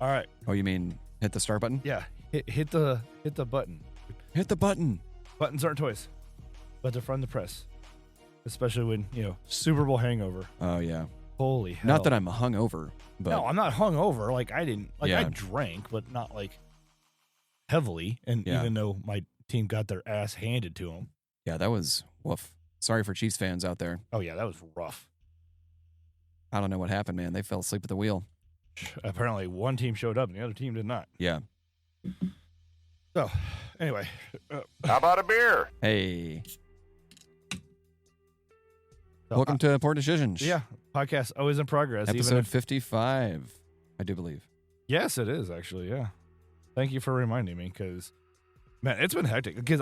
All right. Oh, you mean hit the start button? Yeah. Hit the button. Hit the button. Buttons aren't toys, but they're fun to press. Especially when, Super Bowl hangover. Oh, yeah. Holy hell. Not that I'm hungover, but... No, I'm not hungover. Like, I didn't... Like, Yeah. I drank, but not, like, heavily. And Yeah. even though my team got their ass handed to them. Yeah, that was woof. Sorry for Chiefs fans out there. Oh, yeah, that was rough. I don't know what happened, man. They fell asleep at the wheel. Apparently, one team showed up and the other team did not. Yeah. So, anyway. How about a beer? Hey. So, Welcome to Poor Decisions. Yeah, podcast always in progress. Episode 55, I do believe. Yes, it is, actually, yeah. Thank you for reminding me, because, man, it's been hectic. Because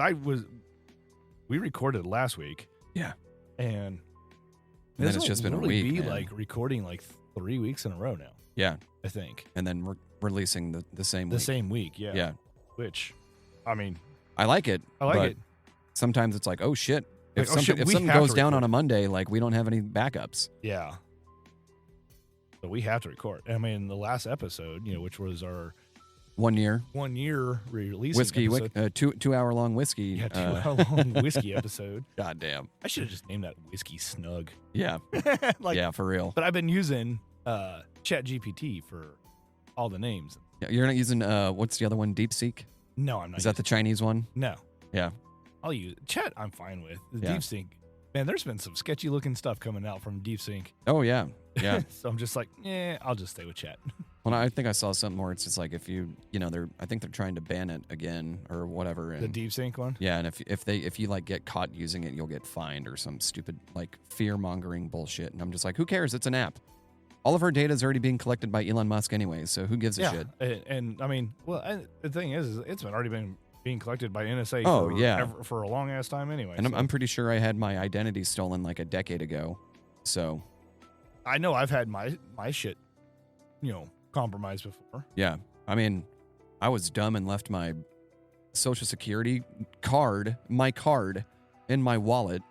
we recorded last week. Yeah. And then this it's will just been a literally week, be man. like recording like 3 weeks in a row now, Yeah. I think. And then we're releasing the same The week. same week, yeah. Yeah. Which, I mean, I like it. I like but it. Sometimes it's like, oh, shit. If Like, oh, shit, if we something have goes to down on record. a Monday, like, we don't have any backups. Yeah. So we have to record. I mean, the last episode, which was our 1 year. 1 year release Whiskey, episode. 2 hour long whiskey. Yeah, 2 hour long whiskey episode. God damn. I should have just named that Whiskey Snug. Yeah. Like, Yeah, for real. But I've been using ChatGPT for all the names. Yeah, you're not using, what's the other one? DeepSeek? No, I'm not. Is that the Chinese one? No. Yeah. I'll use Chat. I'm fine with the Yeah. DeepSync. Man, there's been some sketchy looking stuff coming out from DeepSync. Oh, yeah. Yeah. So I'm just like, I'll just stay with Chat. Well, I think I saw something where it's just like if I think they're trying to ban it again or whatever. The And, DeepSync one. yeah, and if you like get caught using it, you'll get fined or some stupid like fear mongering bullshit. And I'm just like, who cares? It's an app. All of our data is already being collected by Elon Musk anyway, so who gives a shit? And I mean, the thing is it's already been being collected by NSA. Oh, for, yeah. for a long ass time anyway. And so. I'm pretty sure I had my identity stolen like a decade ago. So I know I've had my shit, compromised before. yeah, I mean, I was dumb and left my Social Security card, in my wallet,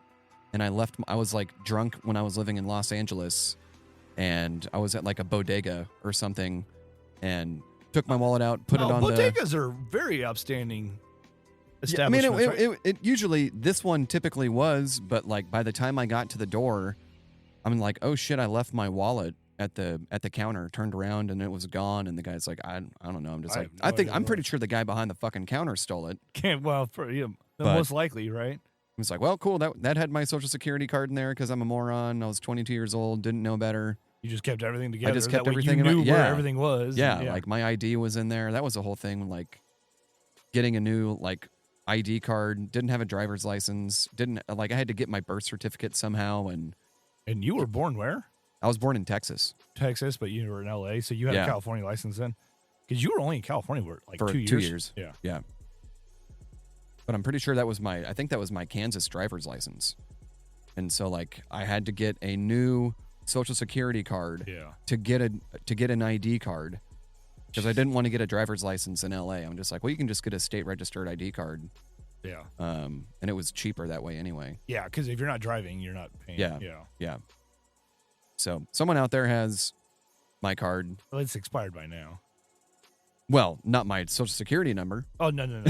and I was like drunk when I was living in Los Angeles, and I was at like a bodega or something, and took my wallet out, put it on bodegas are very upstanding Yeah, I mean, establishments. right? it usually, this one typically was, but like by the time I got to the door, I'm like, oh shit, I left my wallet at the counter, turned around and it was gone. And the guy's like, I don't know. I'm just I like, have no I think idea I'm where. pretty sure the guy behind the fucking counter stole it. Most likely, right? I was like, well, cool. That had my Social Security card in there because I'm a moron. I was 22 years old, didn't know better. You just kept everything together. just That kept way everything you in my- knew where yeah. everything was. Yeah, and like my ID was in there. That was the whole thing. Like getting a new like ID card. Didn't have a driver's license. I had to get my birth certificate somehow. And you were born where? I was born in Texas Texas, but you were in LA, so you had Yeah. a California license then? Because you were only in California for like for 2 years. 2 years. Yeah. Yeah. But I'm pretty sure I think that was my Kansas driver's license. And so like I had to get a new Social Security card Yeah. to get an ID card because I didn't want to get a driver's license in LA. I'm just like, well, you can just get a state registered ID card. Yeah. And it was cheaper that way anyway. Yeah, because if you're not driving, you're not paying. Yeah. Yeah. Yeah. So someone out there has my card. Well, it's expired by now. Well, not my Social Security number. Oh, no.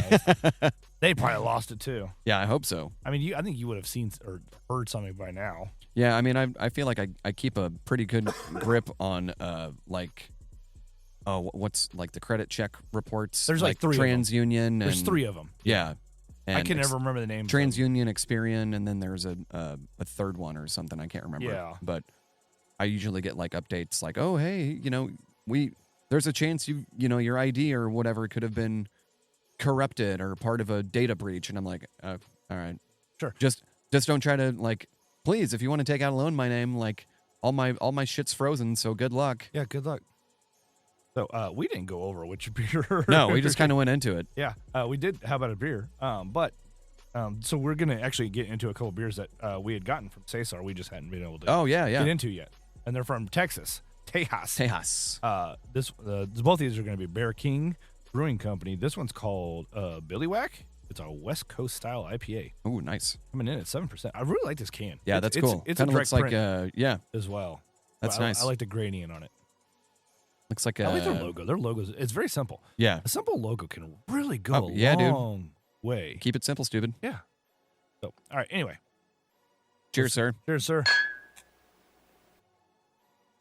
They probably lost it too. Yeah, I hope so. I mean, I think you would have seen or heard something by now. Yeah, I mean, I feel like I keep a pretty good grip on what's like the credit check reports. There's like 3 of them. TransUnion. There's and, 3 of them. Yeah, and I can never remember the names. TransUnion, Experian, and then there's a third one or something I can't remember. Yeah. But I usually get like updates like, oh hey, there's a chance your ID or whatever could have been corrupted or part of a data breach, and I'm like, all right, Sure. Just don't try to like. Please, if you want to take out a loan in my name, like all my shit's frozen, so good luck. Yeah, good luck. So we didn't go over which beer. No, we just kind of went into it. Yeah, we did. How about a beer? So we're gonna actually get into a couple beers that we had gotten from Cesar. We just hadn't been able to Oh yeah, get into yet, and they're from Texas, Tejas. Tejas. Both of these are gonna be Bear King Brewing Company. This one's called Billiwhack. It's a West Coast style IPA. Oh, nice. Coming in at 7%. I really like this can. Yeah, that's cool. It's Kind a of direct looks like print yeah. as well. That's But nice. I like the gradient on it. Looks like I like their a logo. Their logo, it's very simple. yeah. A simple logo can really go a yeah, dude. long way. Keep it simple, stupid. Yeah. So, all right. Anyway. Cheers, sir. Cheers, sir.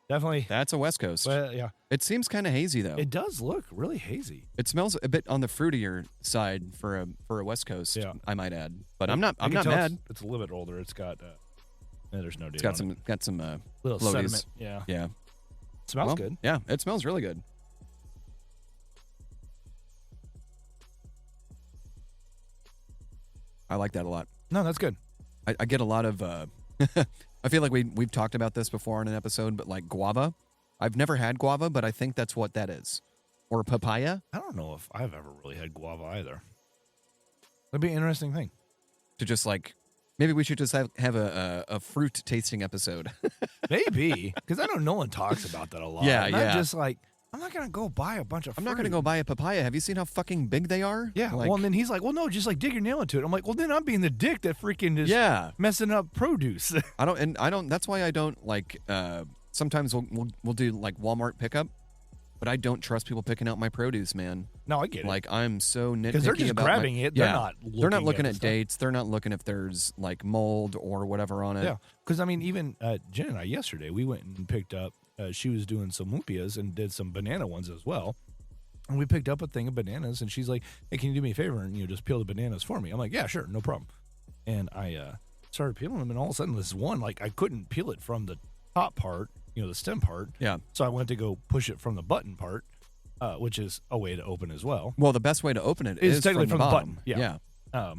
Definitely. That's a West Coast. Well, yeah. It seems kind of hazy though. It does look really hazy. It smells a bit on the fruitier side for a West Coast. Yeah. I might add, but I'm not I can tell mad. It's a little bit older. It's got. There's no date. It's got on some it. Little floaties. sediment. Yeah. Yeah. Smells Well, good. Yeah, it smells really good. I like that a lot. No, that's good. I get a lot of. I feel like we've talked about this before in an episode, but like guava. I've never had guava, but I think that's what that is. Or papaya. I don't know if I've ever really had guava either. That'd be an interesting thing. To just like, maybe we should just have a fruit tasting episode. Maybe. Because I know Nolan talks about that a lot. Yeah, and yeah. I'm just like, I'm not going to go buy a bunch of I'm fruit. not going to go buy a papaya. Have you seen how fucking big they are? Yeah. Like, well, and then he's like, well, no, just like dig your nail into it. I'm like, well, then I'm being the dick that freaking is yeah. messing up produce. I don't. That's why I don't like. Sometimes we'll do like Walmart pickup, but I don't trust people picking out my produce, man. No, I get it. Like I'm so nitpicky Because they're just about grabbing it. They're Yeah. not They're not looking looking at at the stuff. dates. They're not looking if there's like mold or whatever on it. Yeah. Because, I mean, even Jen and I yesterday, we went and picked up, she was doing some lumpias and did some banana ones as well. And we picked up a thing of bananas, and she's like, hey, can you do me a favor and, just peel the bananas for me? I'm like, yeah, sure, no problem. And I started peeling them, and all of a sudden this one, like, I couldn't peel it from the top part, the stem part. Yeah. So I went to go push it from the button part, which is a way to open as well. Well, the best way to open it It's is technically from the button. bottom. Yeah.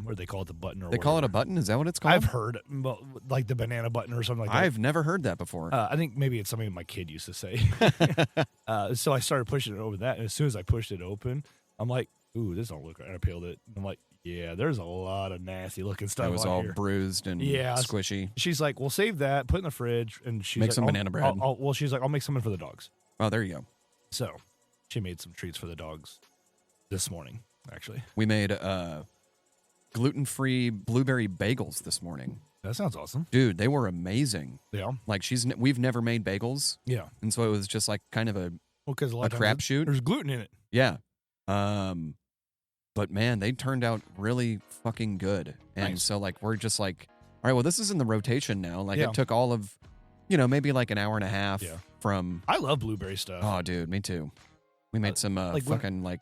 Or they call it the button or They call it a whatever. button? Is that what it's called? I've heard, like the banana button or something like that. I've never heard that before. I think maybe it's something my kid used to say. So I started pushing it over that, and as soon as I pushed it open, I'm like, ooh, this don't look right. I peeled it. I'm like, yeah, there's a lot of nasty looking stuff It was on all here. bruised and Yeah. squishy. She's like, well, save that, put it in the fridge, and she's Make like, some I'll- banana bread. well, she's like, I'll make something for the dogs. Oh, there you go. So she made some treats for the dogs this morning, actually. We made gluten-free blueberry bagels this morning. That sounds awesome. Dude, they were amazing. Yeah. Like we've never made bagels, Yeah. and so it was just like kind of a Well, because a lot A of times crapshoot? there's gluten in it. yeah. But man, they turned out really fucking good. And Nice. so like we're just like, all right, well this is in the rotation now. Like Yeah. it took all of, maybe like an hour and a half Yeah. from. I love blueberry stuff. Oh, dude, me too. We made some like when- fucking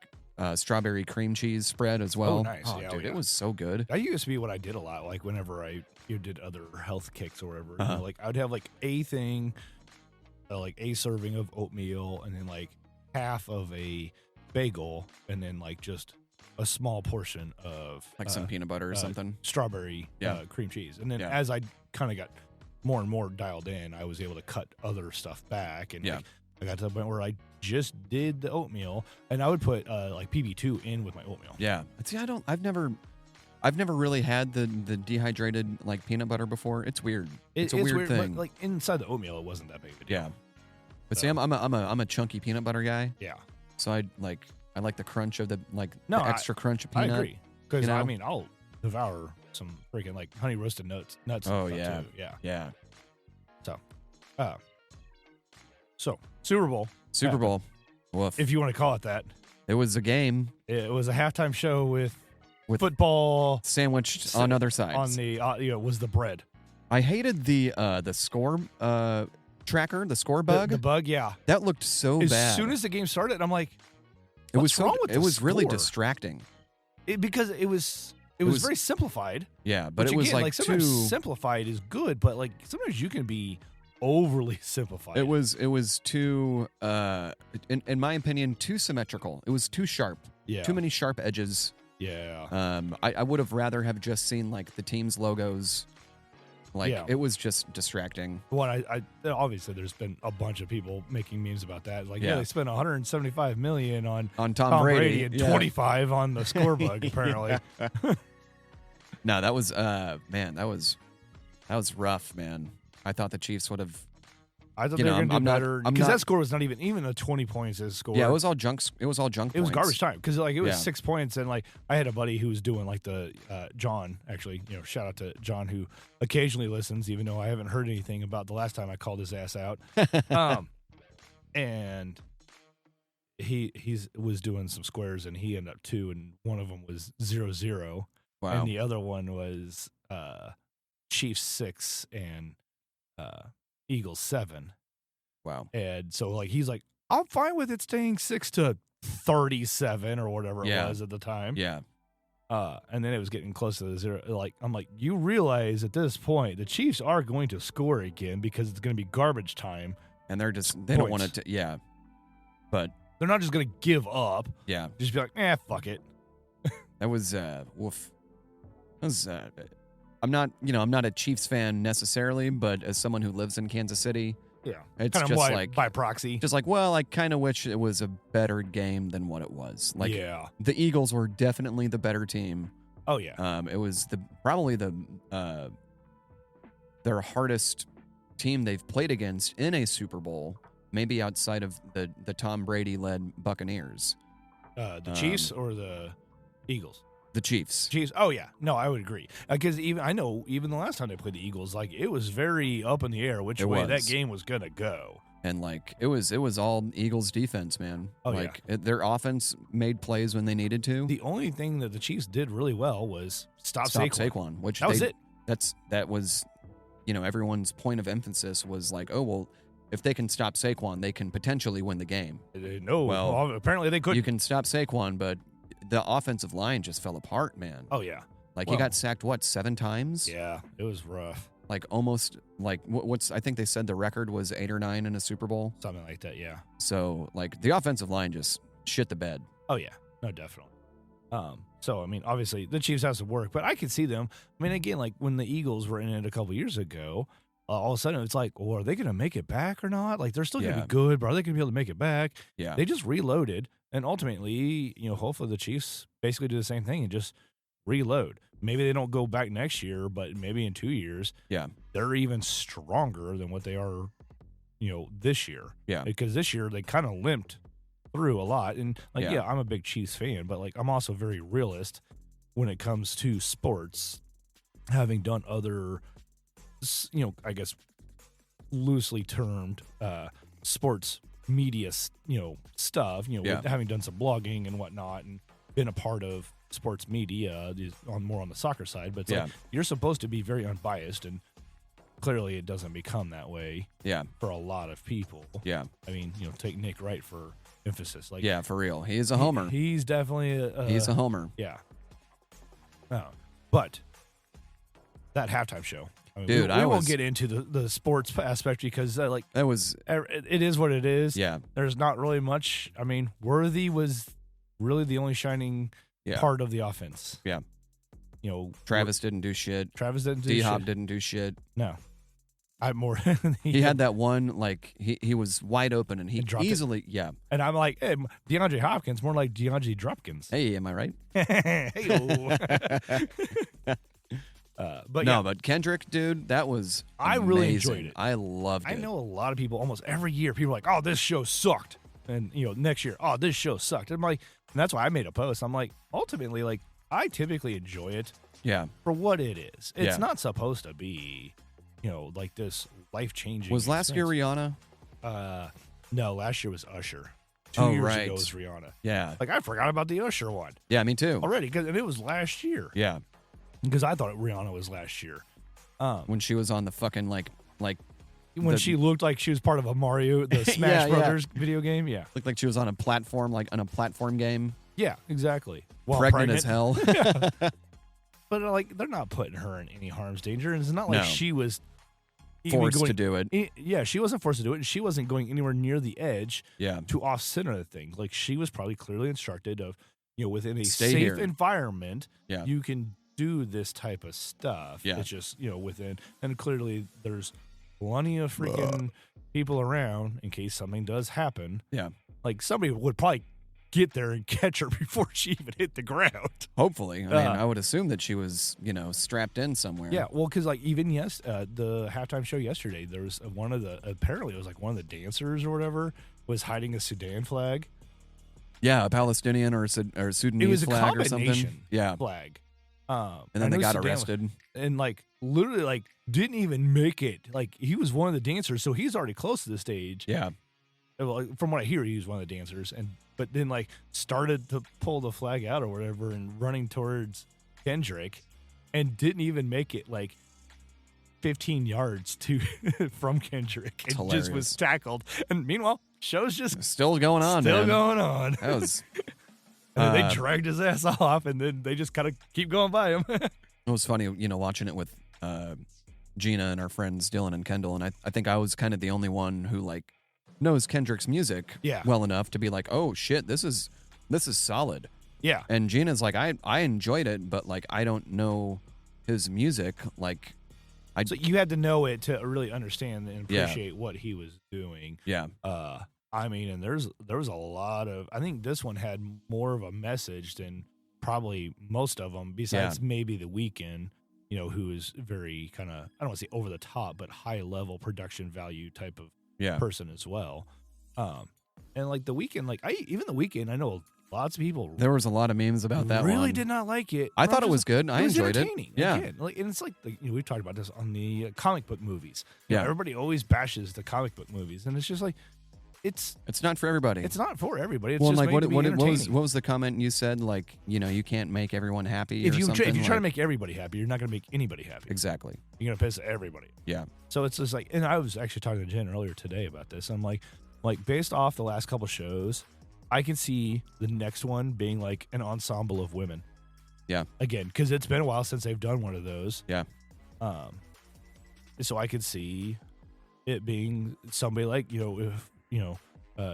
strawberry cream cheese spread as well. nice. Oh, Yeah, dude, yeah. it was so good. That used to be what I did a lot. Like whenever I did other health kicks or whatever, Uh-huh. like I would have like a thing, like a serving of oatmeal, and then like half of a bagel, and then like just a small portion of Like some peanut butter or something. strawberry Yeah. cream cheese. And then Yeah. as I kind of got more and more dialed in, I was able to cut other stuff back, and Yeah. like, I got to the point where I just did the oatmeal, and I would put like PB2 in with my oatmeal. Yeah. See, I've never really had the dehydrated like peanut butter before. It's weird. It's a weird thing. But like inside the oatmeal, it wasn't that big of a deal. Yeah. But see, So- I'm a chunky peanut butter guy. Yeah. So I like the crunch of the No, the extra crunch of peanut. I agree. Because you know? I mean, I'll devour some freaking like honey roasted nuts. Oh, and stuff yeah. too. Yeah. Yeah. So Super Bowl, Super Yeah. Bowl. Woof. if you want to call it that, It was a game it was a halftime show with With football sandwiched on other sides. on the was the bread. I hated the score tracker, the score bug. The bug, yeah. That looked so As bad. soon as the game started, I'm like, it was what's wrong with it the was really score? distracting. because it was was- very simplified. Yeah, but Which it was again, like sometimes too. simplified is good, but like sometimes you can be overly simplified. It was too, in my opinion, too symmetrical. It was too sharp. yeah. Too many sharp edges. Yeah. I would have rather have just seen like the team's logos. Like Yeah. it was just distracting. One, I obviously there's been a bunch of people making memes about that. Like, Yeah. they spent 175 million on On Tom Brady and yeah. 25 on the score bug. Apparently, No, that was man, that was rough, man. I thought the Chiefs would have. I thought You they know, were gonna I'm do not- better I'm because not- that score was not even a 20 points as score. Yeah, it was all junk. It was all junk. It was points. garbage time because like it was Yeah. 6 points, and like I had a buddy who was doing like the John, actually, shout out to John, who occasionally listens, even though I haven't heard anything about the last time I called his ass out. And he was doing some squares and he ended up 2, and one of them was 0-0, Wow. and the other one was Chiefs 6 and Eagles 7. Wow. And so like he's like, I'm fine with it staying 6-37 or whatever it was at the time. Yeah. And then it was getting close to the 0. Like I'm like, you realize at this point the Chiefs are going to score again because it's going to be garbage time, And they don't want it to. Yeah. But they're not just going to give up. yeah, Just be like, fuck it. that was woof. That was. I'm not a Chiefs fan necessarily, but as someone who lives in Kansas City, Yeah, it's kind of just like by proxy. just like, well, I kind of wish it was a better game than what it was. Like, yeah. the Eagles were definitely the better team. Oh yeah. It was probably their hardest team they've played against in a Super Bowl, maybe outside of the Tom Brady led Buccaneers. The Chiefs or the Eagles? The Chiefs. Chiefs. Oh yeah. No, I would agree. Because even the last time they played the Eagles, like it was very up in the air which way that game was gonna go. And like it was all Eagles defense, man. Oh, like their offense made plays when they needed to. The only thing that the Chiefs did really well was stop Saquon, which that was it. That was, everyone's point of emphasis was like, oh well, if they can stop Saquon, they can potentially win the game. No, well, apparently they couldn't. You can stop Saquon, but the offensive line just fell apart, man. Oh yeah. Like he got sacked 7 times? Yeah, it was rough. Like almost like I think they said the record was 8 or 9 in a Super Bowl. Something like that, yeah. So like the offensive line just shit the bed. Oh yeah. No, definitely. So I mean, obviously the Chiefs have to work, but I could see them. I mean, again, like when the Eagles were in it a couple years ago, all of a sudden it's like, well, are they going to make it back or not? Like they're still going to be good, but are they going to be able to make it back? Yeah. They just reloaded, and ultimately, hopefully the Chiefs basically do the same thing and just reload. Maybe they don't go back next year, but maybe in 2 years, they're even stronger than what they are, this year. Yeah. Because this year they kind of limped through a lot. And I'm a big Chiefs fan, but like I'm also very realist when it comes to sports, having done other, I guess loosely termed sports media, stuff, having done some blogging and whatnot and been a part of sports media more on the soccer side, but it's like you're supposed to be very unbiased, and clearly it doesn't become that way for a lot of people. I mean, take Nick Wright for emphasis. Like, for real. He is a homer. He's definitely he's a homer. Yeah. But that halftime show, I mean, dude, we won't get into the sports aspect because it is what it is. Yeah. There's not really much. I mean, Worthy was really the only shining part of the offense. Yeah. Travis didn't do shit. D-Hop didn't do shit. No. He had that one, like, he was wide open and he easily, And I'm like, hey, DeAndre Hopkins, more like Deandre Dropkins. Hey, am I right? But Kendrick, dude, that was I amazing. really enjoyed it. I loved it. I know a lot of people, almost every year, people are like, oh, this show sucked. And, next year, oh, this show sucked. And I'm like, and that's why I made a post. I'm like, ultimately, like, I typically enjoy it for what it is. It's not supposed to be, like this life-changing Was last year Rihanna? No, last year was Usher. 2 years ago was Rihanna. Yeah. Like, I forgot about the Usher one. Yeah, me too. Already, and it was last year. Yeah. Because I thought Rihanna was last year. When she was on the fucking, like when she looked like she was part of a Mario, the Smash Brothers video game. Yeah. Looked like she was on a platform, like on a platform game. Yeah, exactly. Pregnant as hell. But like, they're not putting her in any harm's danger. And it's not like she was forced to do it. Yeah, she wasn't forced to do it. And she wasn't going anywhere near the edge to off center the thing. Like, she was probably clearly instructed of, within a safe environment, you can do this type of stuff. It's just, within, and clearly there's plenty of freaking people around in case something does happen. Yeah. Like, somebody would probably get there and catch her before she even hit the ground. Hopefully. I mean, I would assume that she was, strapped in somewhere. Yeah, well, because like even the halftime show yesterday, there was apparently it was like one of the dancers or whatever was hiding a Sudan flag. Yeah, a Palestinian or a Sudanese flag or something. Yeah, flag. And then they got arrested. And like literally like didn't even make it. Like he was one of the dancers, so he's already close to the stage. Yeah. well, from what I hear, he was one of the dancers, but then like started to pull the flag out or whatever and running towards Kendrick, and didn't even make it like 15 yards to from Kendrick. It just was tackled. And meanwhile, show's just still going on. Still going on. That was. And then they dragged his ass off, and then they just kind of keep going by him. It was funny, watching it with Gina and our friends Dylan and Kendall, and I think I was kind of the only one who like knows Kendrick's music well enough to be like, oh shit, this is solid. Yeah. And Gina's like, I enjoyed it, but like I don't know his music. Like, so you had to know it to really understand and appreciate what he was doing. Yeah. I mean, and there was a lot of. I think this one had more of a message than probably most of them. Besides maybe The Weeknd, who is very kind of, I don't want to say over the top, but high level production value type of person as well. And like The Weeknd, like even The Weeknd, I know lots of people. There was a lot of memes about that. Really did not like it. I thought it was good. I enjoyed it. Yeah, again, and it's like we've talked about this on the comic book movies. Yeah, everybody always bashes the comic book movies, and it's just like it's not for everybody. It's not for everybody. It's well, just like made to be entertaining. what was the comment you said? Like you can't make everyone happy. If you try to make everybody happy, you're not going to make anybody happy. Exactly. You're going to piss everybody. Yeah. So it's just like, and I was actually talking to Jen earlier today about this. I'm like based off the last couple shows, I can see the next one being like an ensemble of women. Yeah. Again, because it's been a while since they've done one of those. Yeah. So I could see it being somebody like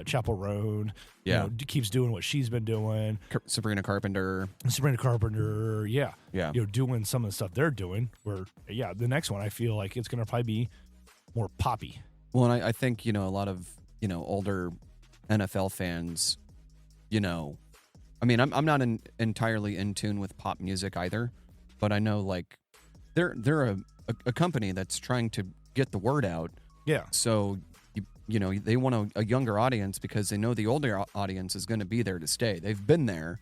Chapel Roan, keeps doing what she's been doing. Sabrina Carpenter, yeah. Doing some of the stuff they're doing. Where the next one I feel like it's gonna probably be more poppy. Well, and I think a lot of older NFL fans, I mean, I'm not entirely in tune with pop music either, but I know like they're a company that's trying to get the word out. Yeah. So they want a younger audience because they know the older audience is going to be there to stay. They've been there.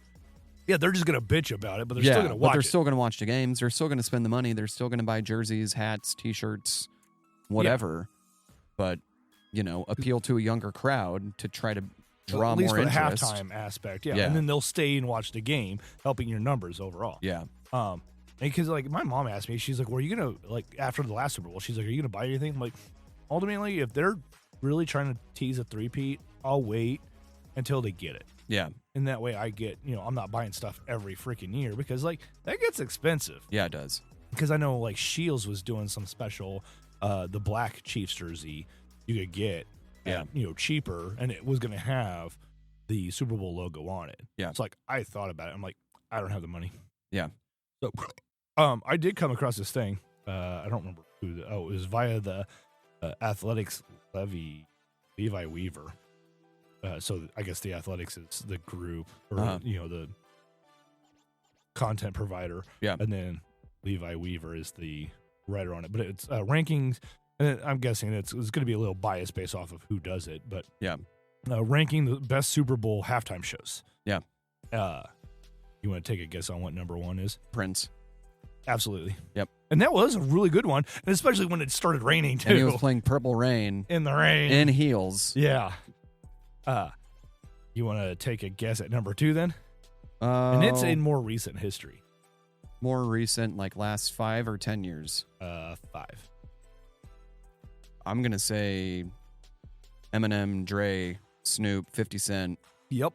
Yeah, they're just going to bitch about it, but they're still going to watch it. They're still going to watch the games. They're still going to spend the money. They're still going to buy jerseys, hats, T-shirts, whatever. But, appeal to a younger crowd to try to draw at least more for interest. The halftime aspect, and then they'll stay and watch the game, helping your numbers overall. Yeah. Because like my mom asked me, she's like, "Well, are you gonna like after the last Super Bowl?" She's like, "Are you gonna buy anything?" I'm like, ultimately, if they're really trying to tease a three-peat, I'll wait until they get it. Yeah. And that way I get, I'm not buying stuff every freaking year because like that gets expensive. Yeah, it does. Because I know like Shields was doing some special, the black Chiefs jersey you could get at, cheaper, and it was going to have the Super Bowl logo on it. Yeah. It's like, I thought about it. I'm like, I don't have the money. Yeah. So, I did come across this thing. I don't remember who. It was via the Athletics Levi Weaver. So I guess the Athletics is the group or the content provider. Yeah. And then Levi Weaver is the writer on it. But it's rankings, and I'm guessing it's going to be a little biased based off of who does it. But ranking the best Super Bowl halftime shows. Yeah. You want to take a guess on what number one is? Prince. Absolutely. Yep. And that was a really good one, and especially when it started raining too. And he was playing Purple Rain in the rain in heels. Yeah. You want to take a guess at number two then? And it's in more recent history. More recent, like last 5 or 10 years. 5. I'm gonna say Eminem, Dre, Snoop, 50 Cent. Yep.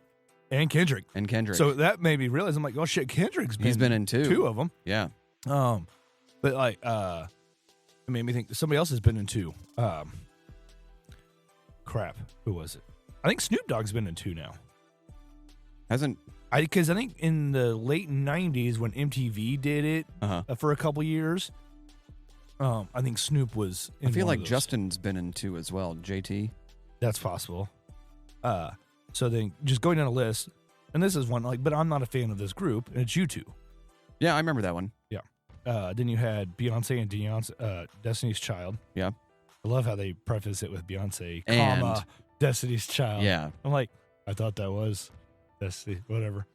And Kendrick. So that made me realize, I'm like, oh shit, he's been in two of them. Yeah. But like, it made me think somebody else has been in 2. Crap. Who was it? I think Snoop Dogg's been in 2 now. Because I think in the late 90s when MTV did it for a couple years, I think Snoop was in I feel one like of those. Justin's been in 2 as well. JT. That's possible. So then just going down a list, and this is one, like, but I'm not a fan of this group, and it's U2. Yeah, I remember that one. Yeah. Then you had Beyonce and Destiny's Child. Yeah. I love how they preface it with Beyonce, and Destiny's Child. Yeah. I'm like, I thought that was Destiny, whatever.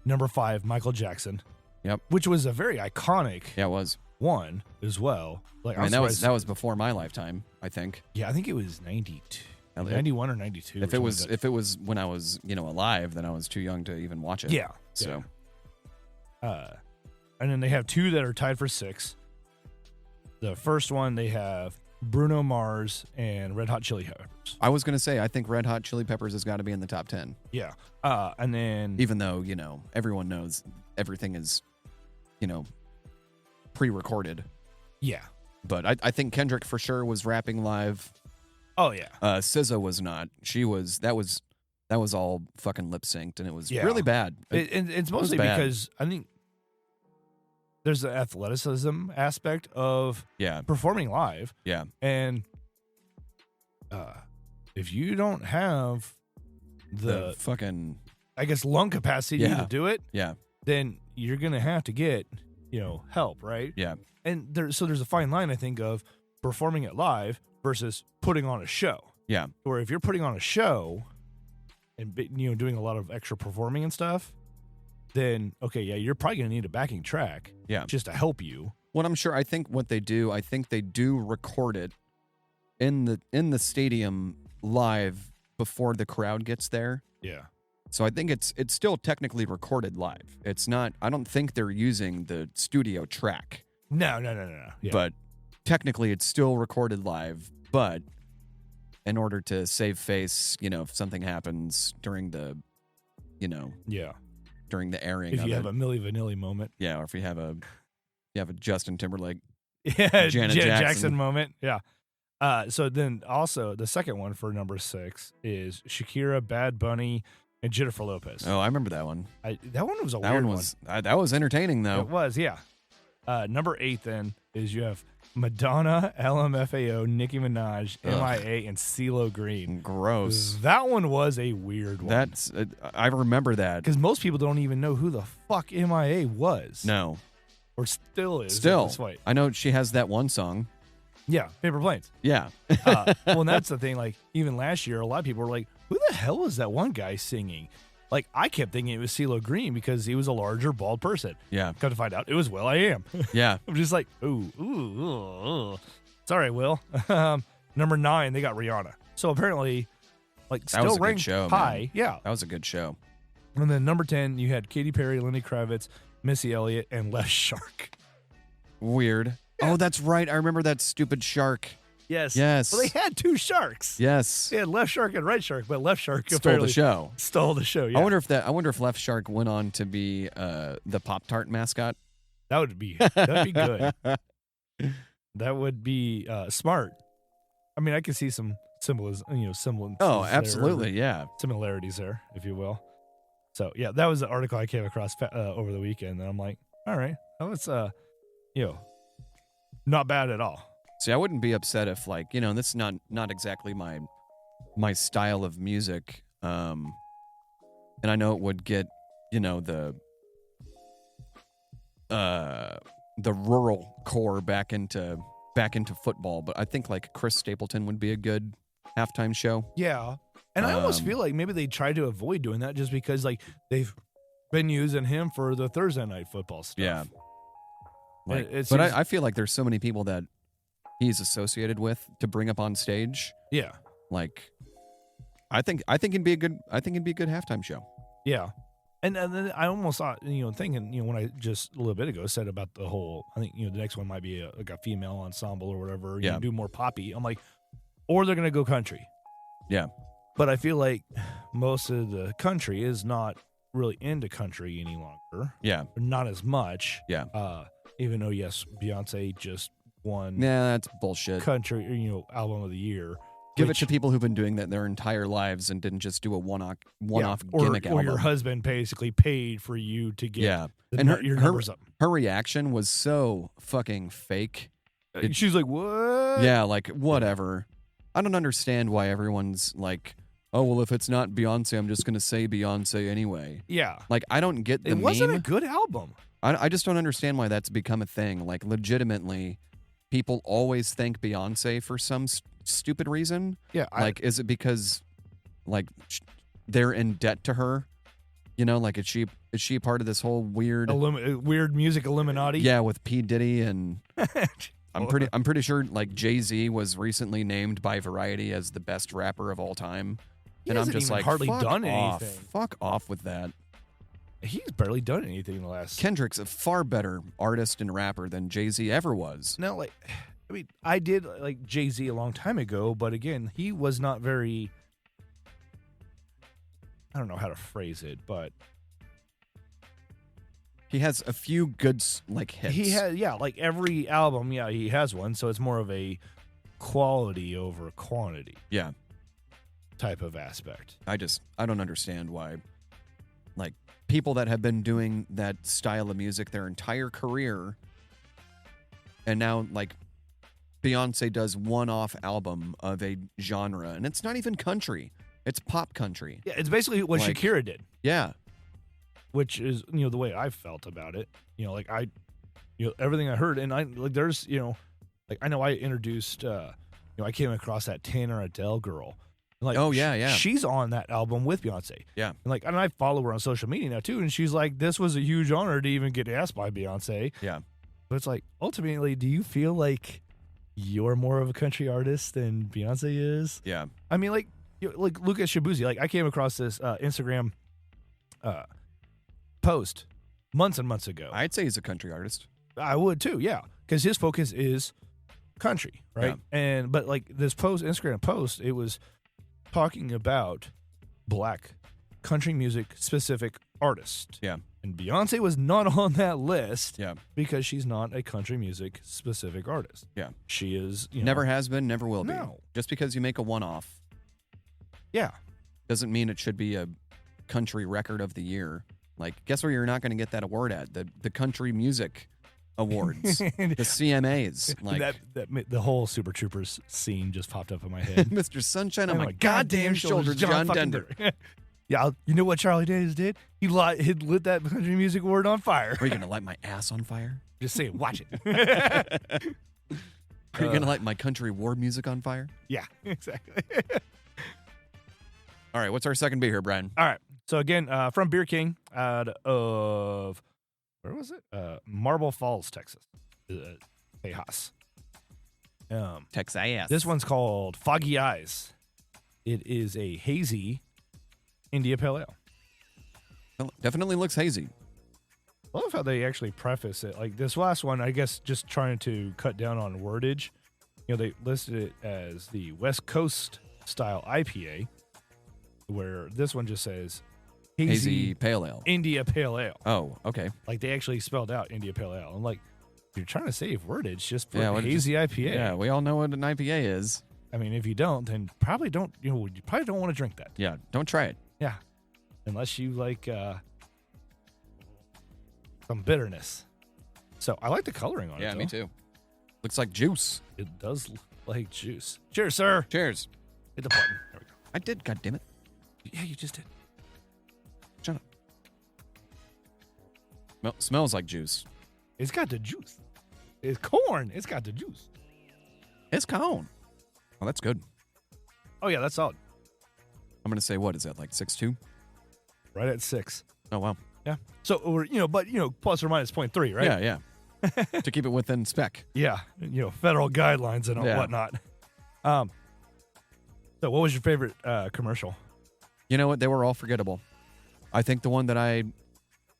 Number 5, Michael Jackson. Yep. Which was a very iconic it was. one as well. Like, I mean, that was before my lifetime, I think. Yeah, I think it was 92. Like, 91 or 92. If it was when I was alive, then I was too young to even watch it. Yeah. So. Yeah. And then they have two that are tied for 6. The first one they have Bruno Mars and Red Hot Chili Peppers. I was gonna say I think Red Hot Chili Peppers has got to be in the top 10. Yeah. And then Even though everyone knows everything is pre-recorded. Yeah. But I think Kendrick for sure was rapping live. Oh yeah. SZA was not. That was all fucking lip synced, and it was really bad. It's mostly because I think there's the athleticism aspect of performing live. Yeah. And if you don't have the fucking, I guess, lung capacity to do it, then you're gonna have to get help, right? Yeah. And there's a fine line, I think, of performing it live versus putting on a show. Yeah. Or if you're putting on a show and doing a lot of extra performing and stuff, then you're probably gonna need a backing track, just to help you. What I'm sure, I think they do record it in the stadium live before the crowd gets there. Yeah. So I think it's still technically recorded live. It's not. I don't think they're using the studio track. No. Yeah. But technically, it's still recorded live. But in order to save face, if something happens during the, during the airing, if you have a Milli Vanilli moment, or if you have a Justin Timberlake, Janet Jackson moment, so then also the second one for number 6 is Shakira, Bad Bunny, and Jennifer Lopez. Oh, I remember that one. That one was a weird one. That was entertaining though. It was, yeah. Number 8 then is you have Madonna, LMFAO, Nicki Minaj, MIA, and CeeLo Green. Gross. That one was a weird one. I remember that. Because most people don't even know who the fuck MIA was. No. Or still is. Still. At this point. I know she has that one song. Yeah, Paper Planes. Yeah. Well, and that's the thing. Like, even last year, a lot of people were like, who the hell is that one guy singing? Like, I kept thinking it was CeeLo Green because he was a larger, bald person. Yeah. Come to find out, it was Will I Am. Yeah. I'm just like, ooh. Sorry, Will. Number 9, they got Rihanna. So apparently, like, that was still a ranked good show, high. Man. Yeah. That was a good show. And then number 10, you had Katy Perry, Lenny Kravitz, Missy Elliott, and Left Shark. Weird. Yeah. Oh, that's right. I remember that stupid shark. Yes. Yes. Well, they had 2 sharks. Yes. They had Left Shark and Right Shark, but Left Shark stole the show. Stole the show. Yeah. I wonder if Left Shark went on to be the Pop-Tart mascot. That'd be good. That would be smart. I mean, I could see some symbolism, semblance. Oh, absolutely, yeah. Similarities there, if you will. So yeah, that was the article I came across over the weekend, and I'm like, all right, that was not bad at all. See, I wouldn't be upset if, like, that's not exactly my style of music. And I know it would get, the rural core back into football, but I think like Chris Stapleton would be a good halftime show. Yeah. And I almost feel like maybe they tried to avoid doing that just because, like, they've been using him for the Thursday night football stuff. Yeah. Like, it but seems- I feel like there's so many people that he's associated with to bring up on stage. Yeah. Like, I think it'd be a good halftime show. Yeah. And then I almost thought, thinking, when I just a little bit ago said about the whole, I think, the next one might be a female ensemble or whatever, do more poppy. I'm like, or they're going to go country. Yeah. But I feel like most of the country is not really into country any longer. Yeah. Not as much. Yeah. Even though, yes, Beyonce just won. Nah, that's bullshit. Country, album of the year. Give it to people who've been doing that their entire lives and didn't just do a one-off gimmick album. Or your husband basically paid for you to get your numbers up. Her reaction was so fucking fake. She's like, what? Yeah, like, whatever. I don't understand why everyone's like, oh, well, if it's not Beyonce, I'm just going to say Beyonce anyway. Yeah. Like, I don't get the meme. It wasn't a good album. I just don't understand why that's become a thing. Like, legitimately, people always thank Beyonce for some stupid reason. Yeah. Like, is it because, like, they're in debt to her? Like, is she part of this whole weird music Illuminati? Yeah, with P. Diddy and I'm pretty sure like Jay-Z was recently named by Variety as the best rapper of all time. He and I'm hasn't just even like, hardly fuck done off. anything. Fuck off with that. He's barely done anything in the last. Kendrick's a far better artist and rapper than Jay-Z ever was. No, like, I mean, I did like Jay-Z a long time ago, but again, he was not very. I don't know how to phrase it, but He has a few good like hits. he has, like every album, he has one. So it's more of a quality over quantity Yeah. type of aspect. I don't understand why, like, people that have been doing that style of music their entire career, and now, like, Beyonce does one-off album of a genre, and it's not even country. It's pop country. Yeah, it's basically what Like- Shakira did, Yeah. which is, the way I felt about it. Like everything I heard, and I like there's, like I know I introduced, I came across that Tanner Adele girl. Like, Oh, yeah. she's on that album with Beyonce. Yeah. And I follow her on social media now too, and she's like, this was a huge honor to even get asked by Beyonce. Yeah. But it's like, ultimately, do you feel like you're more of a country artist than Beyonce is? Yeah. I mean, like look at Shabuzi. Like, I came across this Instagram post months and months ago. I'd say he's a country artist. I would too, yeah, because his focus is country, right? But like this Instagram post, it was talking about black country music specific artists. Yeah. And Beyonce was not on that list. Yeah. Because she's not a country music specific artist. Yeah. She is, Never has been, never will be. No. Just because you make a one-off Yeah. doesn't mean it should be a country record of the year. Like, guess where you're not going to get that award at? The Country Music Awards, the CMAs. Like, the whole Super Troopers scene just popped up in my head. Mr. Sunshine on Oh my goddamn shoulders, John fucking Denver. Yeah, you know what Charlie Davis did? He lit that country music award on fire. Are you going to light my ass on fire? Just saying, watch it. Are you going to light my country war music on fire? Yeah, exactly. All right, what's our second beer here, Brian? All right. So again, from Beer King out of, where was it? Marble Falls, Texas. Tejas. Texas. This one's called Foggy Eyes. It is a hazy India Pale Ale. Well, definitely looks hazy. I love how they actually preface it. Like this last one, I guess just trying to cut down on wordage. They listed it as the West Coast style IPA, where this one just says Hazy Pale Ale. India Pale Ale. Oh, okay. Like they actually spelled out India Pale Ale. I'm like, you're trying to save wordage just for Yeah, hazy IPA. Yeah, we all know what an IPA is. I mean, if you don't, then probably don't. You probably don't want to drink that. Yeah, don't try it. Yeah, unless you like some bitterness. So I like the coloring on it. Yeah, though. me too. Looks like juice. It does look like juice. Cheers, sir. Cheers. Hit the button. There we go. I did, goddammit. Yeah, you just did. Shut up. Smells like juice. It's got the juice. It's corn. It's got the juice. It's cone. Oh, that's good. Oh yeah, that's solid. I'm going to say, what is that, like 6.2? Right at 6. Oh, wow. Yeah. So we're but plus or minus 0.3, right? Yeah, yeah. To keep it within spec. Yeah. Federal guidelines and Yeah. whatnot. So what was your favorite commercial? You know what? They were all forgettable. I think the one that I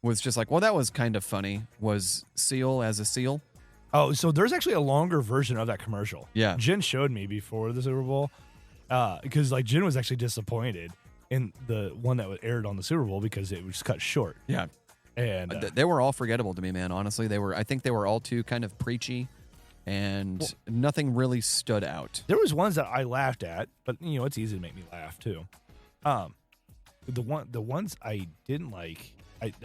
was just like, well, that was kind of funny was Seal as a Seal. Oh, so there's actually a longer version of that commercial. Yeah. Jen showed me before the Super Bowl because like Jen was actually disappointed in the one that was aired on the Super Bowl because it was cut short. Yeah. And They were all forgettable to me, man. Honestly, I think they were all too kind of preachy, and nothing really stood out. there was ones that I laughed at, but it's easy to make me laugh too. The ones I didn't like,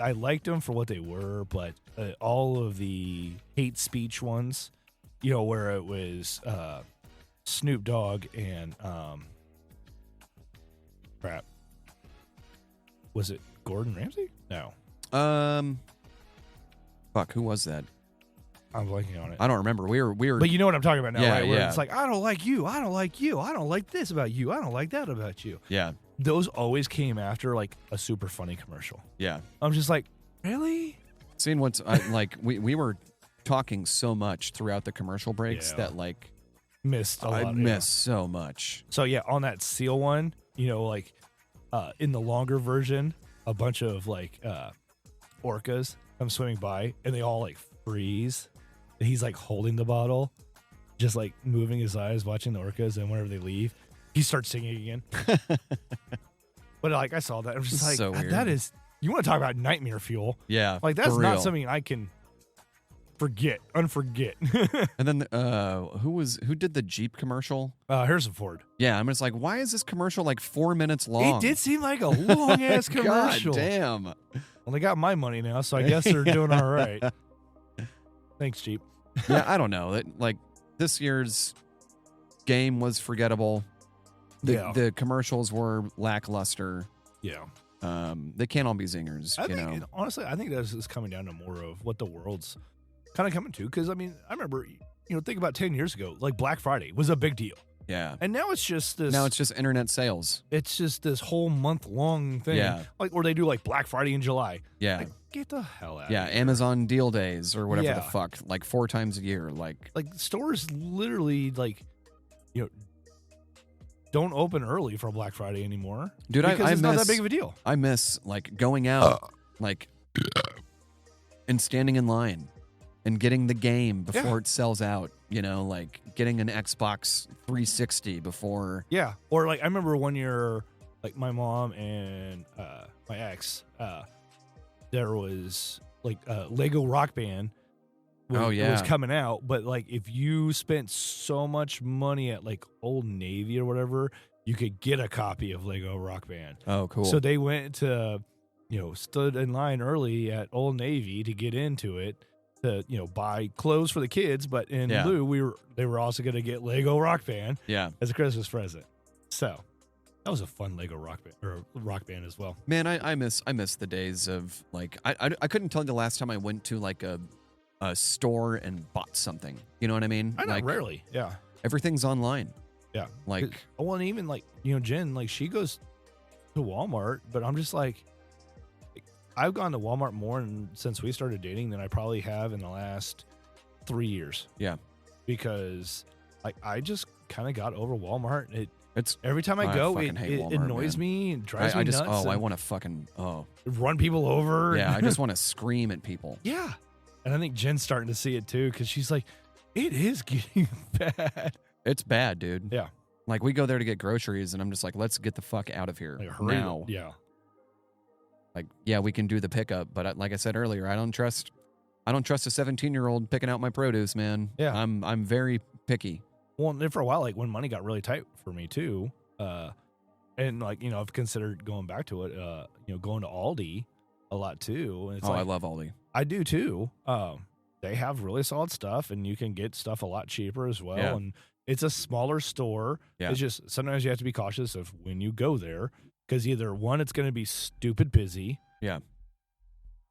I liked them for what they were, but all of the hate speech ones, where it was Snoop Dogg and crap, was it Gordon Ramsay? No, Fuck, who was that? I'm blanking on it. I don't remember. We were. But you know what I'm talking about now, Yeah, right? Where yeah. it's like, I don't like you. I don't like you. I don't like this about you. I don't like that about you. Yeah, Those always came after like a super funny commercial. yeah. I'm just like, really? Seeing what's like, we were talking so much throughout the commercial breaks Yeah. that like Missed a lot. I miss so much. So yeah, on that seal one, you know, like in the longer version, a bunch of like orcas come swimming by and they all like freeze. And he's like holding the bottle, just like moving his eyes, watching the orcas, and whenever they leave, he starts singing again. But like I saw that, I'm just like, So weird. that is, you want to talk about nightmare fuel? Yeah, Like that's for not real. something I can unforget. And then who did the Jeep commercial? Harrison Ford. Yeah, I'm just like, why is this commercial like 4 minutes long? It did seem like a long ass commercial. God damn. Well, they got my money now, so I guess they're doing all right. Thanks, Jeep. Yeah, I don't know. Like this year's game was forgettable. The commercials were lackluster. Yeah. They can't all be zingers. Honestly, I think this is coming down to more of what the world's kind of coming to. Because, I mean, I remember, think about 10 years ago, like Black Friday was a big deal. Yeah. And now it's just this. Now it's just internet sales. It's just this whole month-long thing. Yeah. Like, or they do like Black Friday in July. Yeah. Like, get the hell out Yeah, of here. Amazon deal days or whatever the Yeah. fuck, like 4 times a year. Like Stores literally, don't open early for Black Friday anymore. Dude, because I it's miss, not that big of a deal. I miss like going out like and standing in line and getting the game before it sells out. Like getting an Xbox 360 before. Yeah. Or like I remember one year, like my mom and my ex, there was like Lego Rock Band. Was coming out, but like if you spent so much money at like Old Navy or whatever, you could get a copy of Lego Rock Band. Oh, cool. So they went to, stood in line early at Old Navy to get into it to, buy clothes for the kids, but in lieu, they were also going to get Lego Rock Band as a Christmas present. So that was a fun Lego Rock Band or Rock Band as well. Man, I miss the days of like I couldn't tell you the last time I went to like a store and bought something. You know what I mean? I know, like rarely. Yeah. everything's online. Yeah. Like, well, and even like, Jen, like she goes to Walmart, but I'm just like, I've gone to Walmart more since we started dating than I probably have in the last 3 years. Yeah. Because I just kind of got over Walmart. It's every time I go, fucking hate it Walmart, annoys man. me and drives me nuts. I want to fucking run people over. Yeah, I just want to scream at people. Yeah. And I think Jen's starting to see it too, because she's like, it is getting bad. It's bad, dude. Yeah. Like we go there to get groceries, and I'm just like, let's get the fuck out of here hurry now. Yeah. Like, yeah, we can do the pickup, but like I said earlier, I don't trust a 17-year-old picking out my produce, man. Yeah. I'm very picky. Well, and for a while, like when money got really tight for me too, and like I've considered going back to it, going to Aldi a lot too. And it's I love Aldi. I do too. They have really solid stuff, and you can get stuff a lot cheaper as well. Yeah. And it's a smaller store. Yeah. It's just sometimes you have to be cautious of when you go there, because either one, it's going to be stupid busy. Yeah.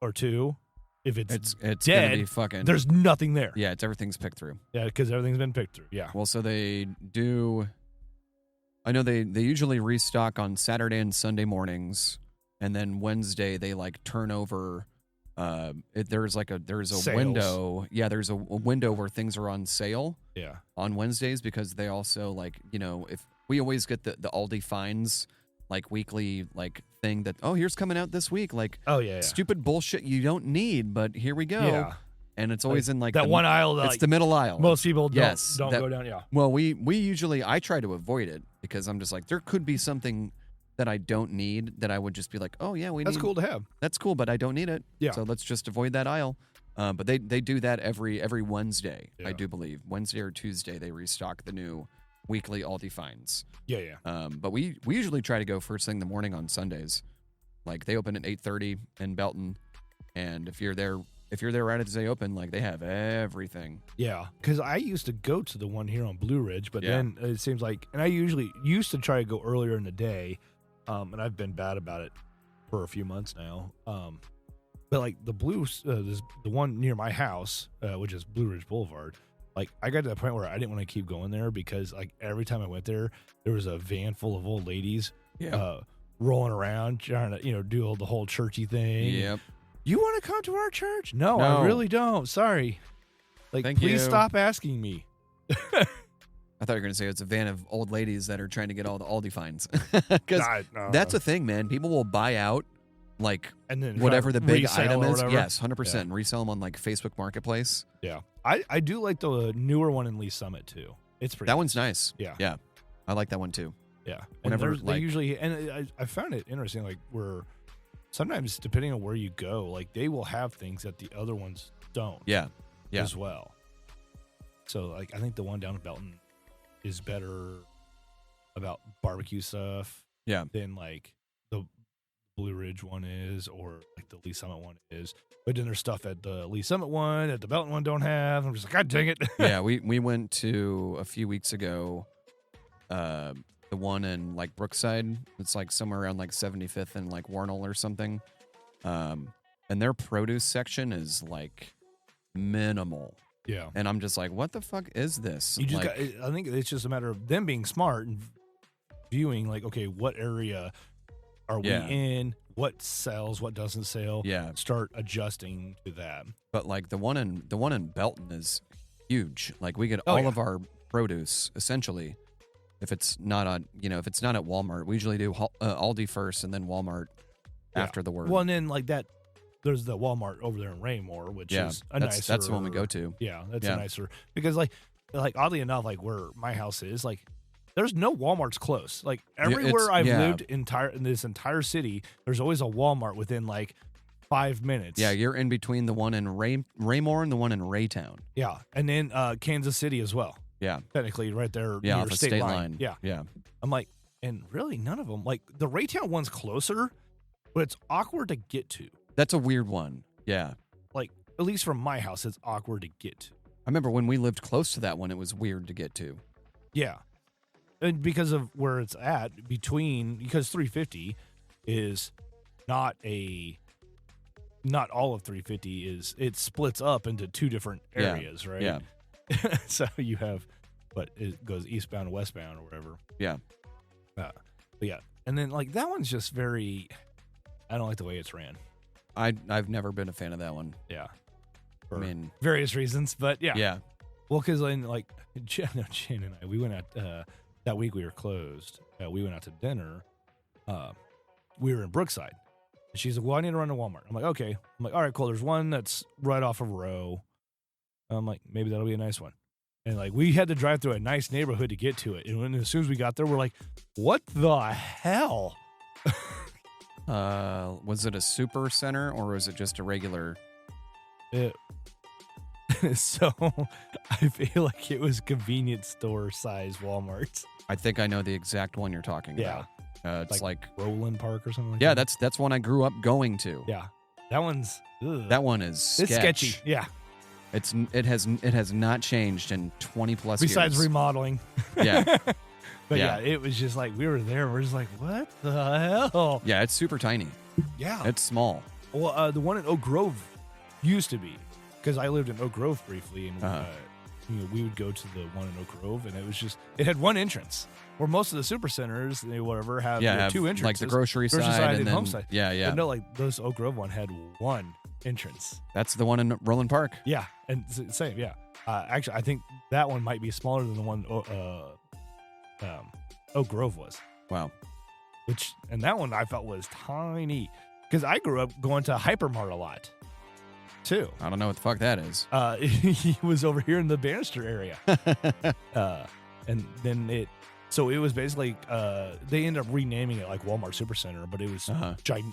Or two, if it's dead, gonna be fucking. There's nothing there. Yeah, everything's picked through. Yeah, because everything's been picked through. Yeah. Well, so they do. I know they usually restock on Saturday and Sunday mornings, and then Wednesday they like turn over. There's a Sales. window. Yeah, there's a window where things are on sale. Yeah. On Wednesdays, because they also like if we always get the Aldi finds like weekly like thing that here's coming out this week, like stupid bullshit you don't need, but here we go. Yeah. And it's always in like that one aisle that it's the middle aisle. Most people don't that- go down. Yeah. Well, we usually I try to avoid it because I'm just like there could be something that I don't need that I would just be like, oh yeah, That's cool to have. That's cool, but I don't need it. Yeah. So let's just avoid that aisle. But they do that every Wednesday, I Yeah. do believe. Wednesday or Tuesday they restock the new weekly Aldi finds. Yeah. But we usually try to go first thing in the morning on Sundays. Like they open at 8:30 in Belton, and if you're there right as they open, like they have everything. Yeah, because I used to go to the one here on Blue Ridge, but Yeah. then it seems like, and I usually used to try to go earlier in the day, and I've been bad about it for a few months now. But like the the one near my house, which is Blue Ridge Boulevard, like I got to the point where I didn't want to keep going there because like every time I went there, there was a van full of old ladies, rolling around trying to do the whole churchy thing. Yep. You want to come to our church? No, No. I really don't. Sorry. Like, Thank please you. stop asking me. I thought you were going to say it's a van of old ladies that are trying to get all the Aldi fines. Because that's a thing, man. People will buy out, like, and then whatever the big resell item or is. whatever. Yes, 100%. Resell them on, like, Facebook Marketplace. Yeah. I do like the newer one in Lee Summit, too. It's pretty That nice. one's nice. Yeah. Yeah. I like that one, too. Yeah. Whenever, and they like- usually, and I found it interesting, like, where sometimes, depending on where you go, like, they will have things that the other ones don't Yeah. Yeah. as well. So, like, I think the one down in Belton is better about barbecue stuff Yeah. than, like, the Blue Ridge one is, or, like, the Lee Summit one is. But then there's stuff at the Lee Summit one that the Belton one don't have. I'm just like, God dang it. Yeah, we went to a few weeks ago, the one in like Brookside. It's like somewhere around like 75th and like Warnell or something. And their produce section is like minimal. Yeah. And I'm just like, what the fuck is this? You just like, I think it's just a matter of them being smart and viewing, like, okay, what area are we Yeah. in? What sells? What doesn't sell? yeah, Start adjusting to that. but like the one in Belton is huge. Like we get Oh, all yeah. of our produce essentially. If it's not on, if it's not at Walmart, we usually do Aldi first and then Walmart Yeah. after the word. Well, and then like that, there's the Walmart over there in Raymore, which yeah, is a that's nicer. the one we go to. Yeah, that's Yeah. a nicer, because like oddly enough, like where my house is, like there's no Walmarts close. Like everywhere I've lived in this entire city, there's always a Walmart within like 5 minutes. Yeah, you're in between the one in Raymore and the one in Raytown. Yeah, and then Kansas City as well. Yeah, Technically, right there yeah, near off the state line. Yeah, yeah. I'm like, and really none of them. Like the Raytown one's closer, but it's awkward to get to. That's a weird one. Yeah, Like at least from my house, it's awkward to get to. I remember when we lived close to that one, it was weird to get to. Yeah. And because of where it's at, because 350 is not all of 350 is, it splits up into two different Yeah. areas, right? Yeah, So you have, but it goes eastbound and westbound or whatever. yeah. But yeah. And then like that one's just very, I don't like the way it's ran. I've never been a fan of that one. Yeah. I mean, Various reasons, but yeah. yeah. Well, because then like Jen and I, we went out that week we were closed. We went out to dinner. We were in Brookside. And she's like, well, I need to run to Walmart. I'm like, okay. I'm like, all right, cool. There's one that's right off of Row. I'm like, maybe that'll be a nice one. And like, we had to drive through a nice neighborhood to get to it. And as soon as we got there, we're like, what the hell? Was it a super center or was it just a regular? So I feel like it was convenience store size Walmart. I think I know the exact one you're talking Yeah. about. It's like Roland Park or something like yeah, that. that's one I grew up going to. Yeah. That one's, ugh. That one is It's sketchy. Yeah. It has not changed in 20 plus Besides years. remodeling. Yeah. But Yeah. it was just like, we were there. We're just like, what the hell? Yeah, it's super tiny. Yeah. It's small. Well, the one in Oak Grove used to be, because I lived in Oak Grove briefly, and we would go to the one in Oak Grove, and it had one entrance. Where most of the super centers, whatever, have Have, two entrances, like the grocery side and then home side. yeah, yeah. But no, like this Oak Grove one had one entrance. That's the one in Roland Park. Yeah, and same. Yeah, actually, I think that one might be smaller than the one Oak Grove was. Wow. And that one I felt was tiny, because I grew up going to Hypermart a lot, too. I don't know what the fuck that is. He was over here in the Bannister area, and then it was basically they ended up renaming it like Walmart Supercenter, but it was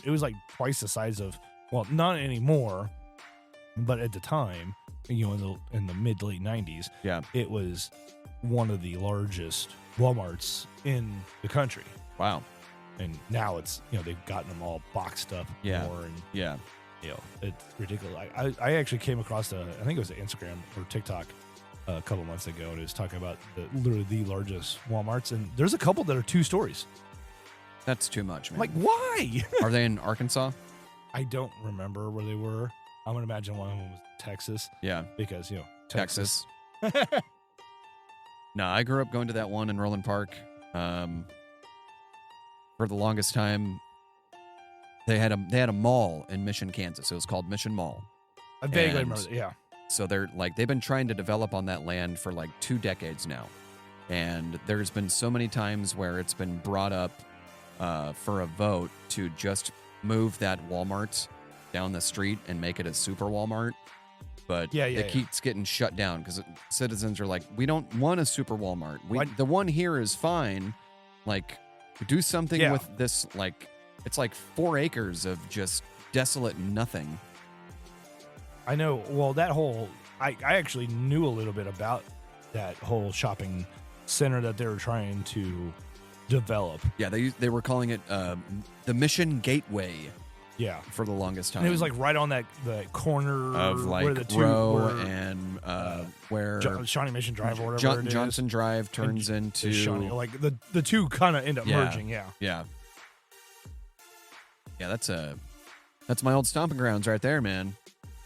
it was like twice the size of, well, not anymore, but at the time, in the mid to late 90s, Yeah. it was one of the largest Walmarts in the country. Wow. And now it's, they've gotten them all boxed up Yeah. more, and Yeah. it's ridiculous. I actually came across I think it was an Instagram or TikTok a couple months ago, and it was talking about literally the largest Walmarts, and there's a couple that are 2 stories. That's too much, man. Like, why? Are they in Arkansas? I don't remember where they were. I'm gonna imagine one of them was Texas, Yeah. because Texas. No, I grew up going to that one in Roland Park. For the longest time, they had a mall in Mission, Kansas. It was called Mission Mall. I vaguely And- remember that. Yeah. So they've been trying to develop on that land for like 2 decades now. And there's been so many times where it's been brought up for a vote to just move that Walmart down the street and make it a super Walmart. But it keeps getting shut down because citizens are like, we don't want a super Walmart. The one here is fine. Like, do something with this. Like, it's like 4 acres of just desolate nothing. I know. Well, that whole I actually knew a little bit about that whole shopping center that they were trying to develop. Yeah, they were calling it the Mission Gateway. Yeah, for the longest time. And it was like right on the corner of like where the two Row and where Shawnee Mission Drive or whatever it is. Johnson Drive turns into Shawnee, like the two kind of end up merging. Yeah. That's my old stomping grounds right there, man.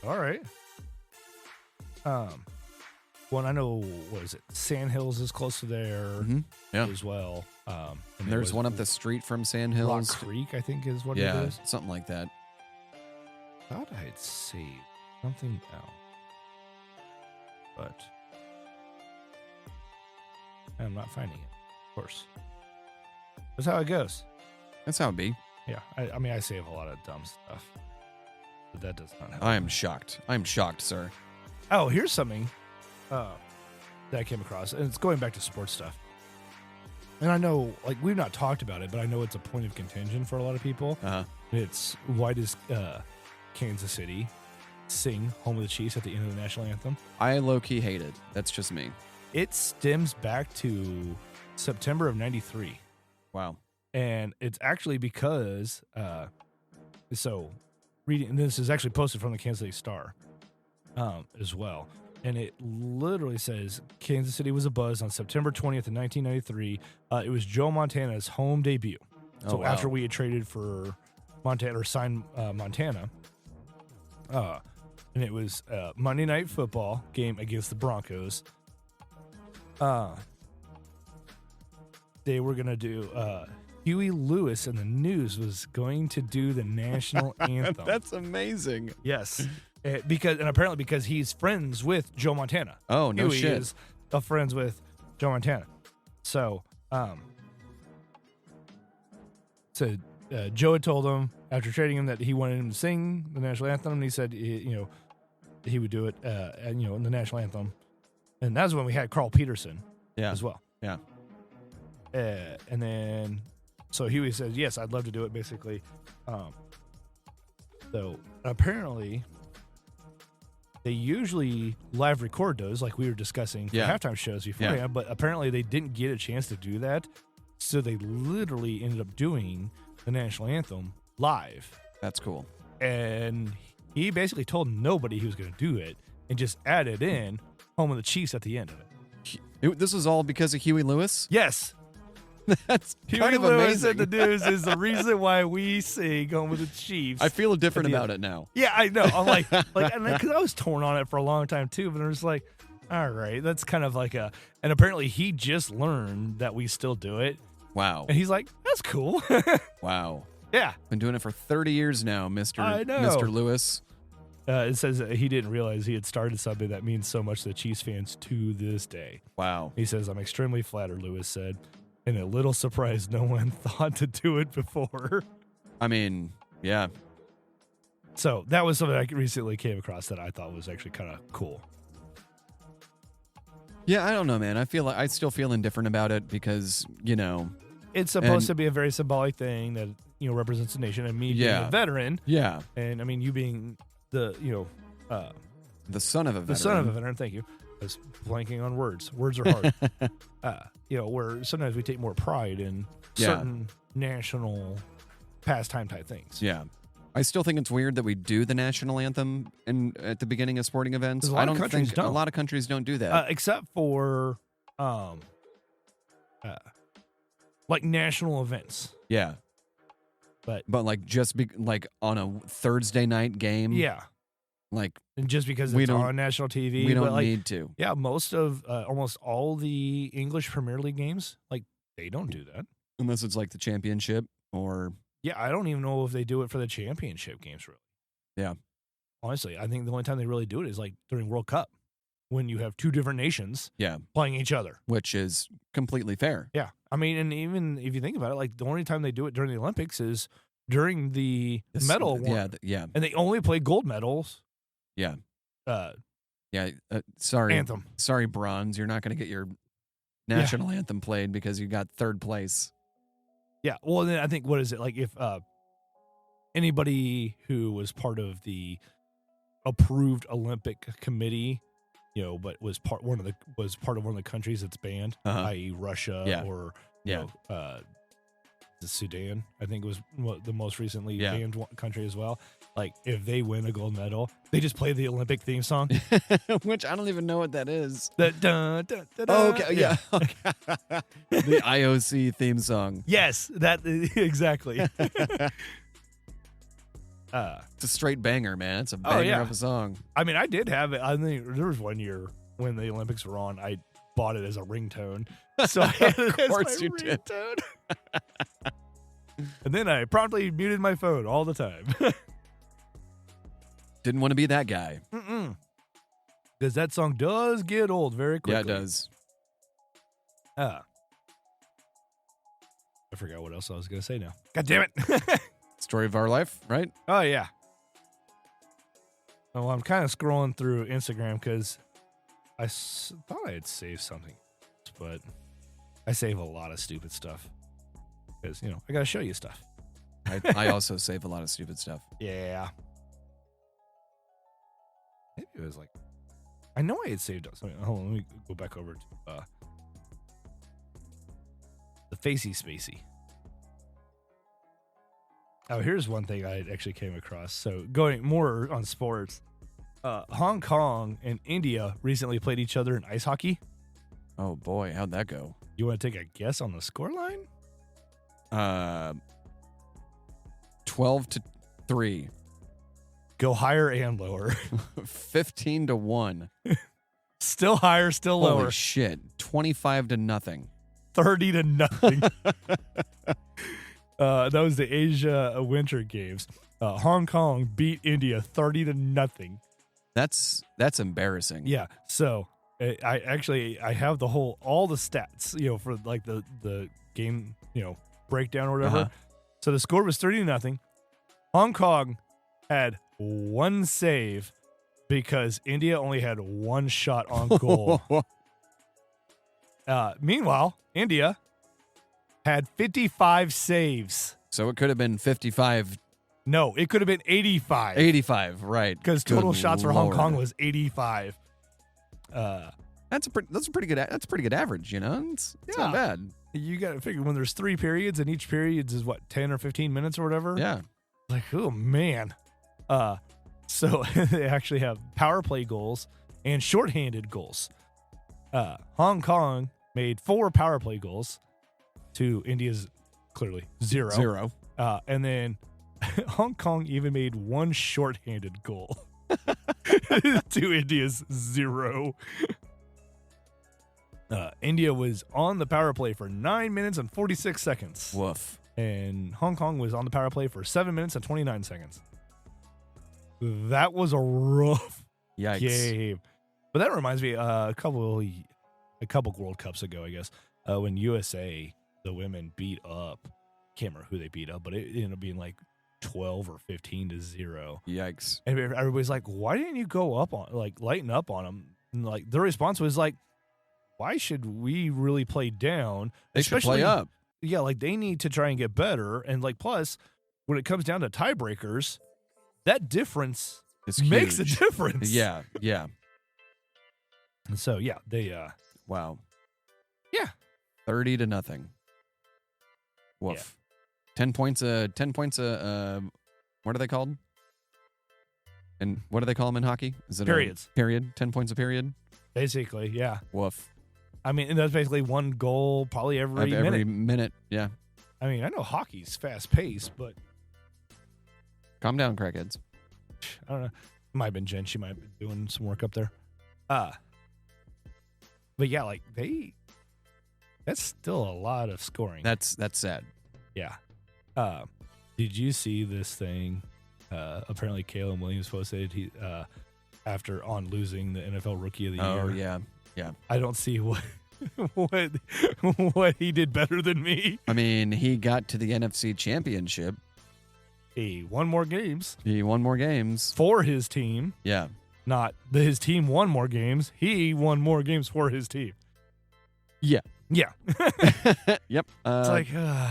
All right. Well, I know, what is it? Sandhills is close to there as well. And there's one up the street from Sandhills. Rock Creek, I think, is what it is. Yeah, something like that. Thought I'd saved something else, but I'm not finding it. Of course, that's how it goes. That's how it be. Yeah, I mean, I save a lot of dumb stuff, but that does not help. I am shocked. Sir. Oh, here's something that I came across, and it's going back to sports stuff. And I know, like, we've not talked about it, but I know it's a point of contention for a lot of people. It's, why does Kansas City sing Home of the Chiefs at the end of the National Anthem? I low-key hate it. That's just me. It stems back to September of 93. Wow. And it's actually because, and this is actually posted from the Kansas City Star as well. And it literally says Kansas City was abuzz on September 20th of 1993. It was Joe Montana's home debut. So after we had traded for Montana or signed Montana, and it was a Monday Night Football game against the Broncos. They were going to do Huey Lewis and the News was going to do the national anthem. That's amazing. Yes. Apparently because he's friends with Joe Montana. Oh, no Huey shit. is friends with Joe Montana. So, Joe had told him after trading him that he wanted him to sing the national anthem, and he said, he would do it, in the national anthem. And that's when we had Carl Peterson as well. Yeah. And then, so Huey said, yes, I'd love to do it, basically. So apparently, they usually live record those, like we were discussing for halftime shows before, but apparently they didn't get a chance to do that. So they literally ended up doing the national anthem live. That's cool. And he basically told nobody he was going to do it and just added in Home of the Chiefs at the end of it. This was all because of Huey Lewis? Yes. That's Huey kind of Lewis amazing. and the News is the reason why we sing Home of the Chiefs. I feel different about it now. Yeah, I know. I'm like, because I was torn on it for a long time too, but I was like, all right, that's kind of like and apparently he just learned that we still do it. Wow. And he's like, that's cool. Wow. Yeah. Been doing it for 30 years now, I know. Mr. Lewis. It says that he didn't realize he had started something that means so much to Chiefs fans to this day. Wow. He says, I'm extremely flattered, Lewis said, and a little surprised no one thought to do it before. I mean, yeah. So that was something I recently came across that I thought was actually kind of cool. Yeah, I don't know, man. I still feel indifferent about it because, it's supposed to be a very symbolic thing that, represents the nation, and me being a veteran. Yeah. And I mean, you being the son of a veteran. The son of a veteran, thank you. I was blanking on words. Words are hard. Where sometimes we take more pride in certain national pastime type things. Yeah. I still think it's weird that we do the national anthem at the beginning of sporting events. A lot of countries don't do that. Except for like national events. Yeah. But like just like on a Thursday night game. Yeah. Like, and just because it's on national TV, we don't need to. Yeah, most of almost all the English Premier League games, like they don't do that unless it's like the championship or. Yeah, I don't even know if they do it for the championship games, really. Yeah, honestly, I think the only time they really do it is like during World Cup when you have two different nations Yeah. playing each other. Which is completely fair. Yeah. I mean, and even if you think about it, like the only time they do it during the Olympics is during the medal award. Yeah. Yeah. And they only play gold medals. Yeah. Uh, Yeah. Sorry. Anthem. Sorry, bronze. You're not going to get your national anthem played because you got third place. Yeah. Well, then I think, what is it? Like if anybody who was part of the approved Olympic committee, you know, but was part of one of the countries that's banned, i.e. Russia or you know, the Sudan, I think was the most recently banned country as well. Like if they win a gold medal, they just play the Olympic theme song, which I don't even know what that is. The dun, dun, dun, dun. Oh, okay, yeah. Okay. The IOC theme song. Yes, that exactly. It's a straight banger, man. It's a banger of a song. I mean, I did have it. I think there was one year when the Olympics were on, I bought it as a ringtone. So I had it of course as my you did. ringtone. And then I promptly muted my phone all the time. Didn't want to be that guy. Because that song does get old very quickly. Yeah, it does. I forgot what else I was going to say now. God damn it. Story of our life, right? Oh, yeah. Well, I'm kind of scrolling through Instagram because I thought I had saved something, but I save a lot of stupid stuff because, you know, I got to show you stuff. I also save a lot of stupid stuff. Yeah. Maybe it was like, I know I had saved something. Hold on, let me go back over to the Facey Spacey. Oh, here's one thing I actually came across. So going more on sports, Hong Kong and India recently played each other in ice hockey. Oh boy, how'd that go? You want to take a guess on the scoreline? 12-3. Go higher and lower. 15-1. Still higher, still lower. Holy shit. 25-0. 30-0. That was the Asia Winter Games. Hong Kong beat India 30-0. That's embarrassing. Yeah. So I have all the stats, you know, for like the game, you know, breakdown or whatever. So the score was 30-0. Hong Kong had one save because India only had one shot on goal. Meanwhile, India had 55 saves. So it could have been 55. No, it could have been 85. 85, right. Because total shots for Hong Kong was 85. That's a pretty good average, you know? It's not bad. You got to figure when there's 3 periods and each period is what, 10 or 15 minutes or whatever? Yeah. Like, oh man. So they actually have power play goals and shorthanded goals. Hong Kong made 4 power play goals to India's clearly 0. And then Hong Kong even made 1 shorthanded goal to India's 0. India was on the power play for 9 minutes and 46 seconds. Woof. And Hong Kong was on the power play for 7 minutes and 29 seconds. That was a rough game. But that reminds me, a couple World Cups ago, I guess, when USA, the women beat up, can't remember who they beat up, but it ended up being like 12 or 15-0. Yikes. And everybody's like, why didn't you go up on, like, lighten up on them? And like, their response was like, why should we really play down? They should play up. Yeah, like they need to try and get better. And like, plus, when it comes down to tiebreakers, that difference makes a difference. Yeah, yeah. And so, yeah, they, wow. Yeah. 30-0. Woof. Yeah. 10 points, what are they called? And what do they call them in hockey? Is it periods? Period. 10 points a period? Basically, yeah. Woof. I mean, and that's basically 1 goal probably every minute. Every minute, yeah. I mean, I know hockey's fast paced, but calm down, crackheads. I don't know. Might have been Jen. She might have been doing some work up there. But yeah, like that's still a lot of scoring. That's sad. Yeah. Did you see this thing Apparently, Caleb Williams posted he after on losing the NFL Rookie of the Oh, Year. yeah. I don't see what what he did better than me. I mean, he got to the NFC Championship. He won more games He won more games. for his team. Yeah. Not his team won more games. He won more games for his team. Yeah. Yeah. Yep. It's like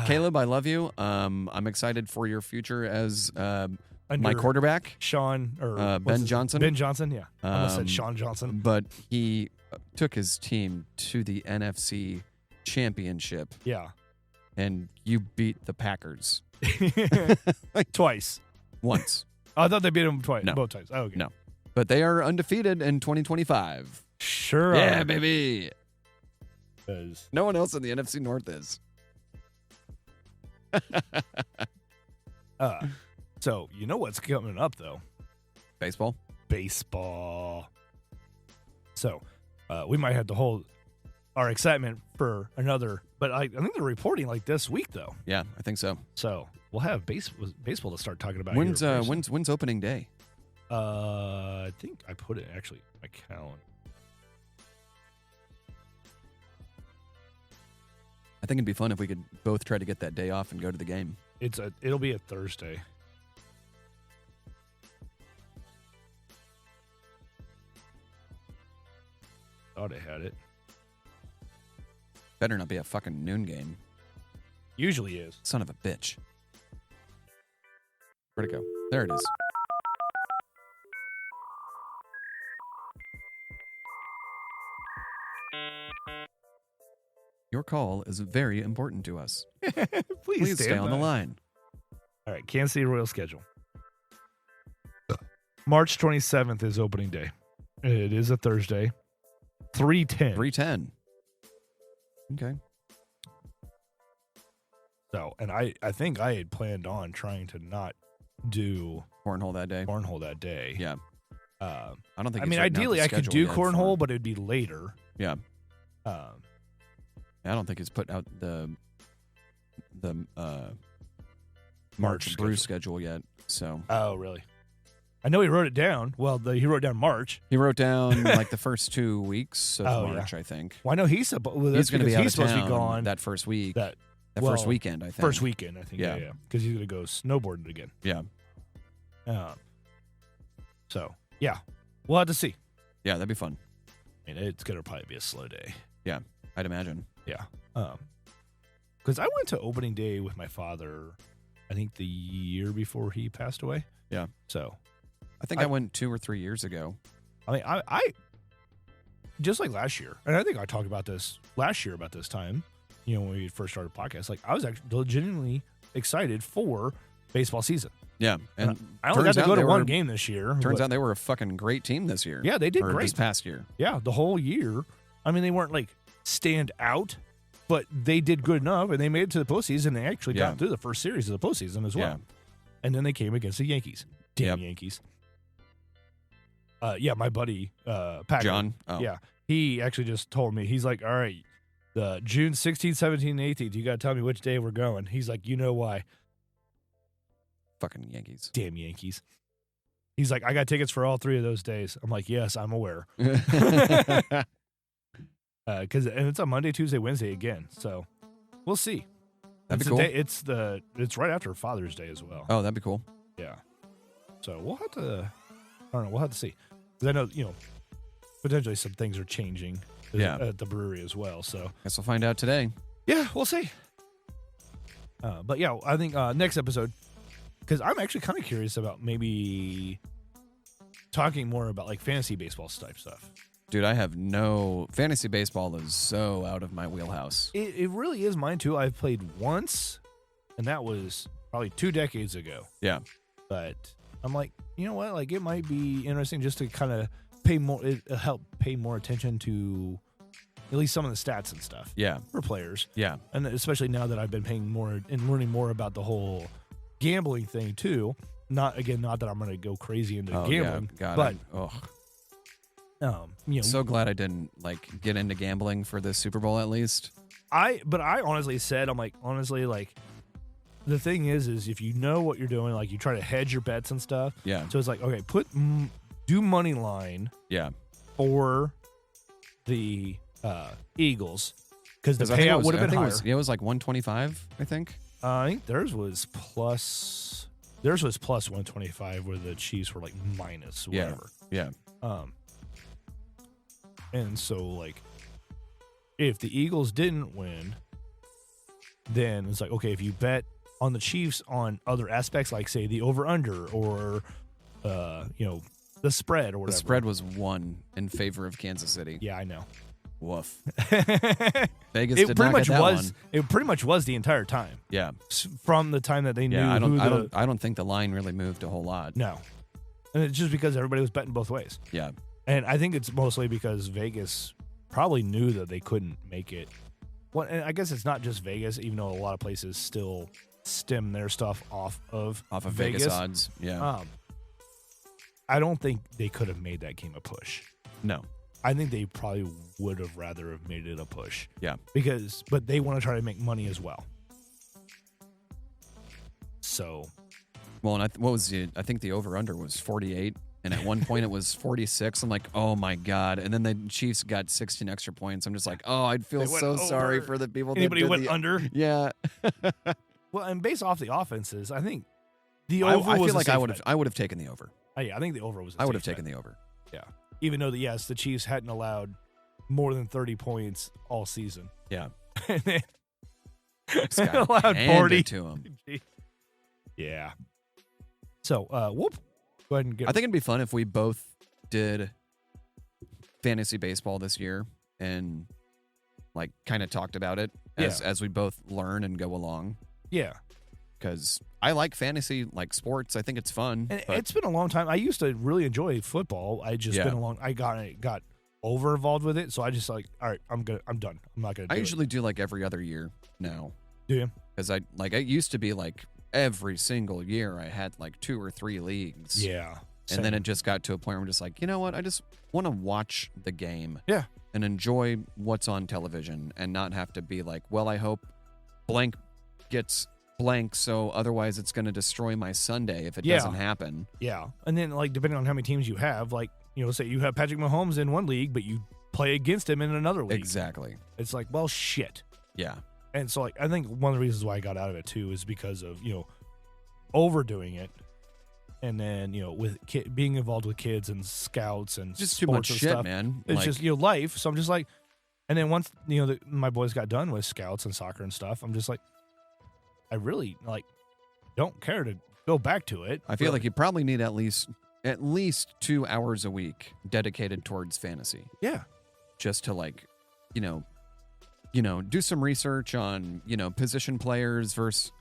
Caleb, I love you. I'm excited for your future as my under quarterback. Sean or what's Ben his- Johnson. Ben Johnson, yeah. I almost said Um, Sean Johnson. But he took his team to the NFC Championship, Yeah. and you beat the Packers Twice. once. I thought they beat him twice. No. Both times. Oh, okay. No. But they are undefeated in 2025. Sure. Yeah, are. baby. 'Cause- No one else in the NFC North is. So you know what's coming up though? Baseball. Baseball. So we might have to hold our excitement for another, but I think they're reporting like this week though. Yeah, I think so. So we'll have baseball to start talking about. When's here very soon. when's opening day? I think I put it actually in my calendar. I think it'd be fun if we could both try to get that day off and go to the game. It'll be a Thursday. Thought I had it. Better not be a fucking noon game. Usually is. Son of a bitch. Where'd it go? There it is. Your call is very important to us. Please stay on the line. All right, Kansas City Royals schedule. March 27th is opening day. It is a Thursday. 3:10. 3:10. Okay. So, and I think I had planned on trying to not do Cornhole that day. cornhole that day. Yeah. I don't think. I it's mean, written out ideally the I could schedule do yet cornhole, for- but it'd be later. Yeah. Um, I don't think it's put out the March March through schedule yet. So oh, really? I know he wrote it down. Well, he wrote down March. he wrote down like the first 2 weeks of Oh, yeah. March, I think. Well, I know he's supposed. Well, that's He's going to be out he's of supposed town to be gone that first week. that First well, weekend, I think. first weekend. I think. Yeah. Yeah. Because he's going to go snowboarding again. Yeah. So yeah, we'll have to see. Yeah, that'd be fun. I mean, it's going to probably be a slow day. I'd imagine. Yeah. Because I went to opening day with my father, I think the year before he passed away. Yeah. So, I think I went 2 or 3 years ago. I mean, I just like last year, and I think I talked about this last year about this time, you know, when we first started the podcast, like I was actually legitimately excited for baseball season. Yeah. And I only got turns to out go to they one were- game this year. Turns but- out they were a fucking great team this year. Yeah, they did or great. this past year. Yeah, the whole year. I mean, they weren't like stand out, but they did good enough, and they made it to the postseason. They actually Yeah. got through the first series of the postseason as well. Yeah. And then they came against the Yankees. Damn Yep. Yankees. Yeah, my buddy Patrick. John? Oh. Yeah, he actually just told me. He's like, all right, the June 16th, 17th, 18th, you got to tell me which day we're going. He's like, you know why? Fucking Yankees. Damn Yankees. He's like, I got tickets for all 3 of those days. I'm like, yes, I'm aware. Because and it's a Monday, Tuesday, Wednesday again. So we'll see. That'd it's be cool. It's right after Father's Day as well. Oh, that'd be cool. Yeah. So we'll have to. I don't know. We'll have to see. 'Cause I know potentially some things are changing. Yeah. At the brewery as well. So Guess we'll find out today. yeah, we'll see. But yeah, I think next episode, because I'm actually kind of curious about maybe talking more about like fantasy baseball type stuff. Dude, I have no fantasy baseball is so out of my wheelhouse. It really is mine too. I've played once, and that was probably 2 decades ago. Yeah. But I'm like, you know what? Like, it might be interesting just to kind of help pay more attention to at least some of the stats and stuff Yeah. for players. Yeah. And especially now that I've been paying more and learning more about the whole gambling thing too. Not that I'm going to go crazy into Oh, gambling, yeah. God, but I'm so glad I didn't like get into gambling for this Super Bowl at least. I honestly said, I'm like, honestly, like, the thing is if you know what you're doing, like you try to hedge your bets and stuff. Yeah. So it's like, okay, do money line Yeah. for the Eagles because the I think payout would have been higher. It was like 125, I think. I think theirs was plus 125, where the Chiefs were like minus whatever. Yeah. And so like, if the Eagles didn't win, then it's like, okay, if you bet on the Chiefs on other aspects, like say the over under or the spread or whatever. The spread was 1 in favor of Kansas City. Yeah, I know. Woof. Vegas did not get that one. It pretty much was the entire time. Yeah. From the time that they knew. Yeah, I don't think the line really moved a whole lot. No, and it's just because everybody was betting both ways. Yeah. And I think it's mostly because Vegas probably knew that they couldn't make it. Well, and I guess it's not just Vegas, even though a lot of places still stem their stuff off of Vegas odds. Yeah. I don't think they could have made that game a push. No. I think they probably would have rather have made it a push. Yeah. But they want to try to make money as well. So. Well, and what was it? I think the over-under was 48, and at one point it was 46. I'm like, oh my God. And then the Chiefs got 16 extra points. I'm just like, oh, I'd feel so sorry for the people that anybody went under. Yeah. Well, and based off the offenses, I think the over I was feel like I would have taken the over. Yeah, I think the over was I would have taken the over. Yeah. Even though, yes, the Chiefs hadn't allowed more than 30 points all season. Yeah. And then allowed 40 to them. Yeah. So, we'll go ahead and get. I think it'd be fun if we both did fantasy baseball this year and like kind of talked about it as we both learn and go along. Yeah. Because I like fantasy, like sports. I think it's fun. And it's been a long time. I used to really enjoy football. I got over involved with it, so I just like, all right, I'm done. I'm not gonna. I usually do like every other year now. Do you? Because it used to be like every single year I had like 2 or 3 leagues. Yeah. And then it just got to a point where I'm just like, you know what? I just want to watch the game. Yeah. And enjoy what's on television and not have to be like, well, I hope blank gets blank, so otherwise it's going to destroy my Sunday if it doesn't happen. Yeah. And then like depending on how many teams you have, like, say you have Patrick Mahomes in one league, but you play against him in another league. Exactly. It's like, well, shit. Yeah. And so like I think one of the reasons why I got out of it too is because of, overdoing it. And then, with being involved with kids and scouts and just sports too much and shit, stuff, man. It's just, life. So I'm just like, and then once, my boys got done with scouts and soccer and stuff, I'm just like, I really don't care to go back to it. I feel like you probably need at least 2 hours a week dedicated towards fantasy. Yeah. Just to do some research on, position players versus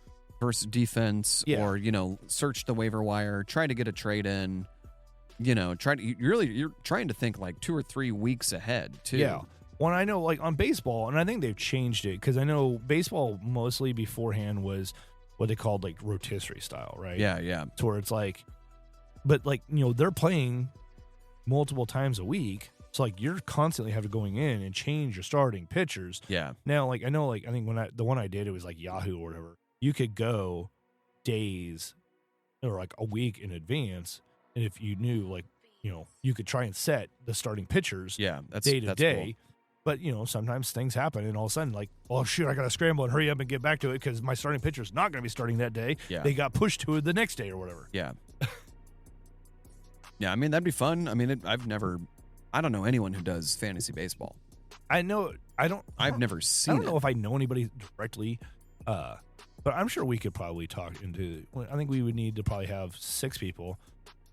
defense, or, search the waiver wire, try to get a trade in, you're trying to think like 2 or 3 weeks ahead too. Yeah. Well, I know on baseball, and I think they've changed it because I know baseball mostly beforehand was what they called rotisserie style, right? Yeah. Yeah. To where it's but they're playing multiple times a week. So you're constantly having to going in and change your starting pitchers. Yeah. Now, I know, I think the one I did, it was Yahoo or whatever. You could go days or a week in advance. And if you knew, you could try and set the starting pitchers day to day. Cool. But, sometimes things happen and all of a sudden, oh, shoot, I got to scramble and hurry up and get back to it because my starting pitcher's not going to be starting that day. Yeah. They got pushed to it the next day or whatever. Yeah. Yeah, I mean, that'd be fun. I mean, I don't know anyone who does fantasy baseball. I've never seen it. I don't know if I know anybody directly, but I'm sure we could probably talk into. I think we would need to probably have 6 people.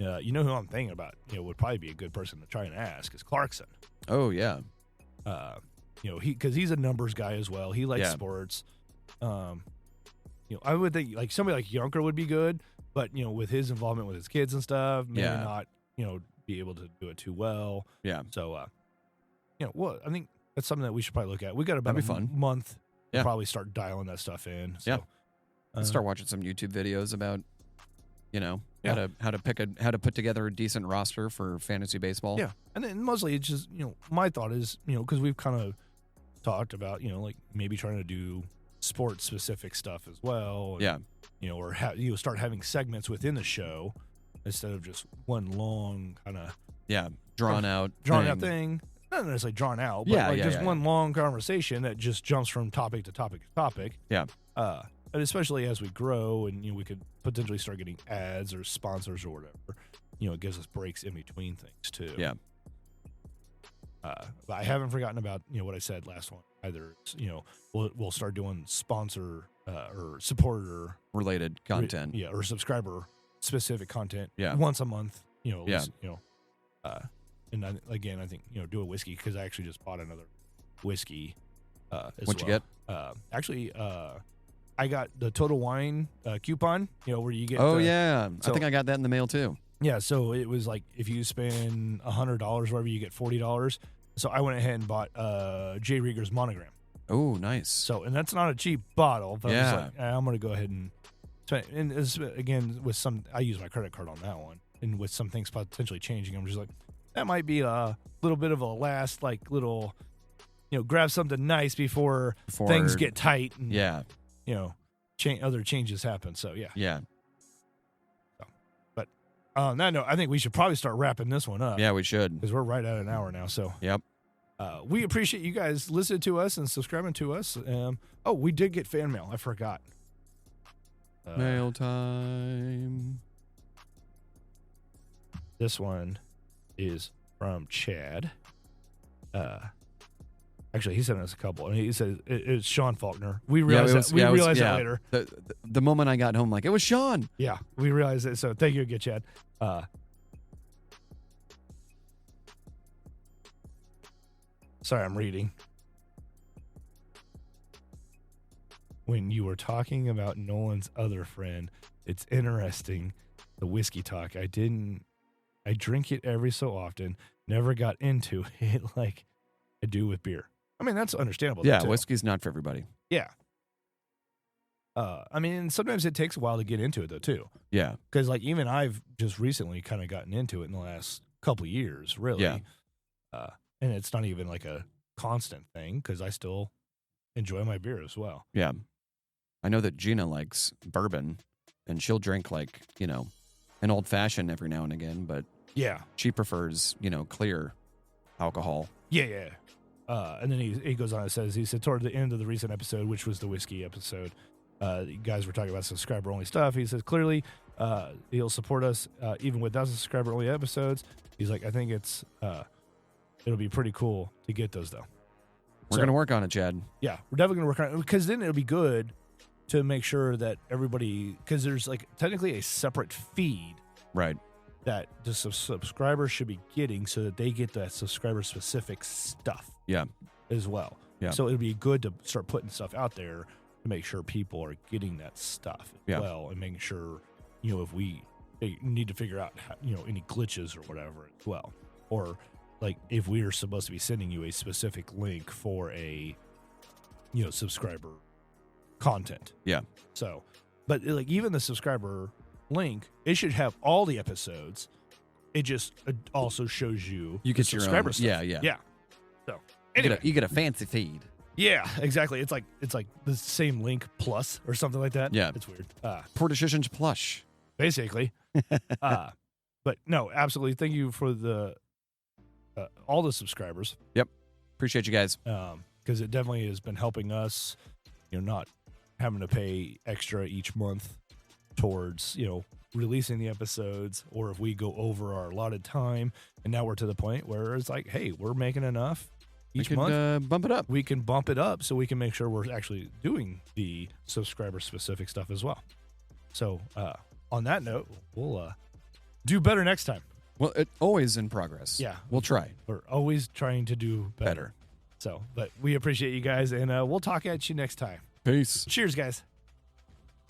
Who I'm thinking about? Would probably be a good person to try and ask is Clarkson. Oh yeah. Because he's a numbers guy as well. He likes sports. I would think somebody like Yunker would be good, but with his involvement with his kids and stuff, maybe not. Be able to do it too well. Yeah. So, I think that's something that we should probably look at. We got about a month to probably start dialing that stuff in. So, let's start watching some YouTube videos about, how to put together a decent roster for fantasy baseball. Yeah, and then mostly it's just my thought is because we've kind of talked about maybe trying to do sports specific stuff as well. And, or start having segments within the show instead of just one long kind of drawn out thing. Not necessarily drawn out, but one long conversation that just jumps from topic to topic to topic. Yeah. And especially as we grow and we could potentially start getting ads or sponsors or whatever, it gives us breaks in between things too. Yeah. But I haven't forgotten about what I said last one either. It's, we'll start doing sponsor or supporter related content. Or subscriber specific content. Yeah. Once a month. At least, and I think do a whiskey because I actually just bought another whiskey. What'd you get? Actually, I got the Total Wine coupon. Where you get. Oh yeah, I think I got that in the mail too. Yeah, so it was like if you spend $100, whatever, you get $40. So I went ahead and bought J. Rieger's Monogram. Oh, nice. So, and that's not a cheap bottle, but I was like, I'm going to go ahead and spend. And again, I use my credit card on that one, and with some things potentially changing, I'm just like, that might be a little bit of a last, little, grab something nice before things get tight. And, other changes happen. So yeah. Yeah. On that note, I think we should probably start wrapping this one up. Yeah, we should. Because we're right at an hour now. So yep. We appreciate you guys listening to us and subscribing to us. We did get fan mail. I forgot. Mail time. This one is from Chad. Actually, he sent us a couple. And he said it's Sean Faulkner. We realized that later. The moment I got home, it was Sean. Yeah, we realized it. So thank you again, Chad. Sorry, I'm reading. When you were talking about Nolan's other friend, it's interesting, the whiskey talk. I drink it every so often. Never got into it like I do with beer. I mean, that's understandable. Yeah, whiskey's not for everybody. Yeah. Sometimes it takes a while to get into it, though, too. Yeah. Because, even I've just recently kind of gotten into it in the last couple of years, really. Yeah. And it's not even a constant thing because I still enjoy my beer as well. Yeah. I know that Gina likes bourbon, and she'll drink, an old-fashioned every now and again, but yeah, she prefers, clear alcohol. Yeah. And then he goes on and says, toward the end of the recent episode, which was the whiskey episode, you guys were talking about subscriber-only stuff. He says, clearly, he'll support us even without subscriber-only episodes. He's like, I think it'll be pretty cool to get those, though. We're going to work on it, Chad. Yeah, we're definitely going to work on it, because then it'll be good to make sure that everybody, because there's technically a separate feed. Right. That the subscribers should be getting so that they get that subscriber-specific stuff. Yeah. As well. Yeah. So it'd be good to start putting stuff out there to make sure people are getting that stuff as well, and making sure, if we need to figure out, any glitches or whatever as well. Or, if we are supposed to be sending you a specific link for a, subscriber content. Yeah. So, but even the subscriber link, it should have all the episodes. It just also shows you get your subscriber own stuff. Yeah. So anyway. You get a fancy feed. Yeah, exactly. It's like the same link plus or something like that. Yeah, it's weird. Poor Decisions Plush, basically. But no, absolutely. Thank you for the all the subscribers. Yep, appreciate you guys. Because it definitely has been helping us. Not having to pay extra each month towards releasing the episodes, or if we go over our allotted time, and now we're to the point where it's like, hey, we're making enough each month. Bump it up. We can bump it up so we can make sure we're actually doing the subscriber specific stuff as well. So on that note, we'll do better next time. Well, it's always in progress. Yeah, we'll try. We're always trying to do better. So, but we appreciate you guys, and we'll talk at you next time. Peace. Cheers, guys.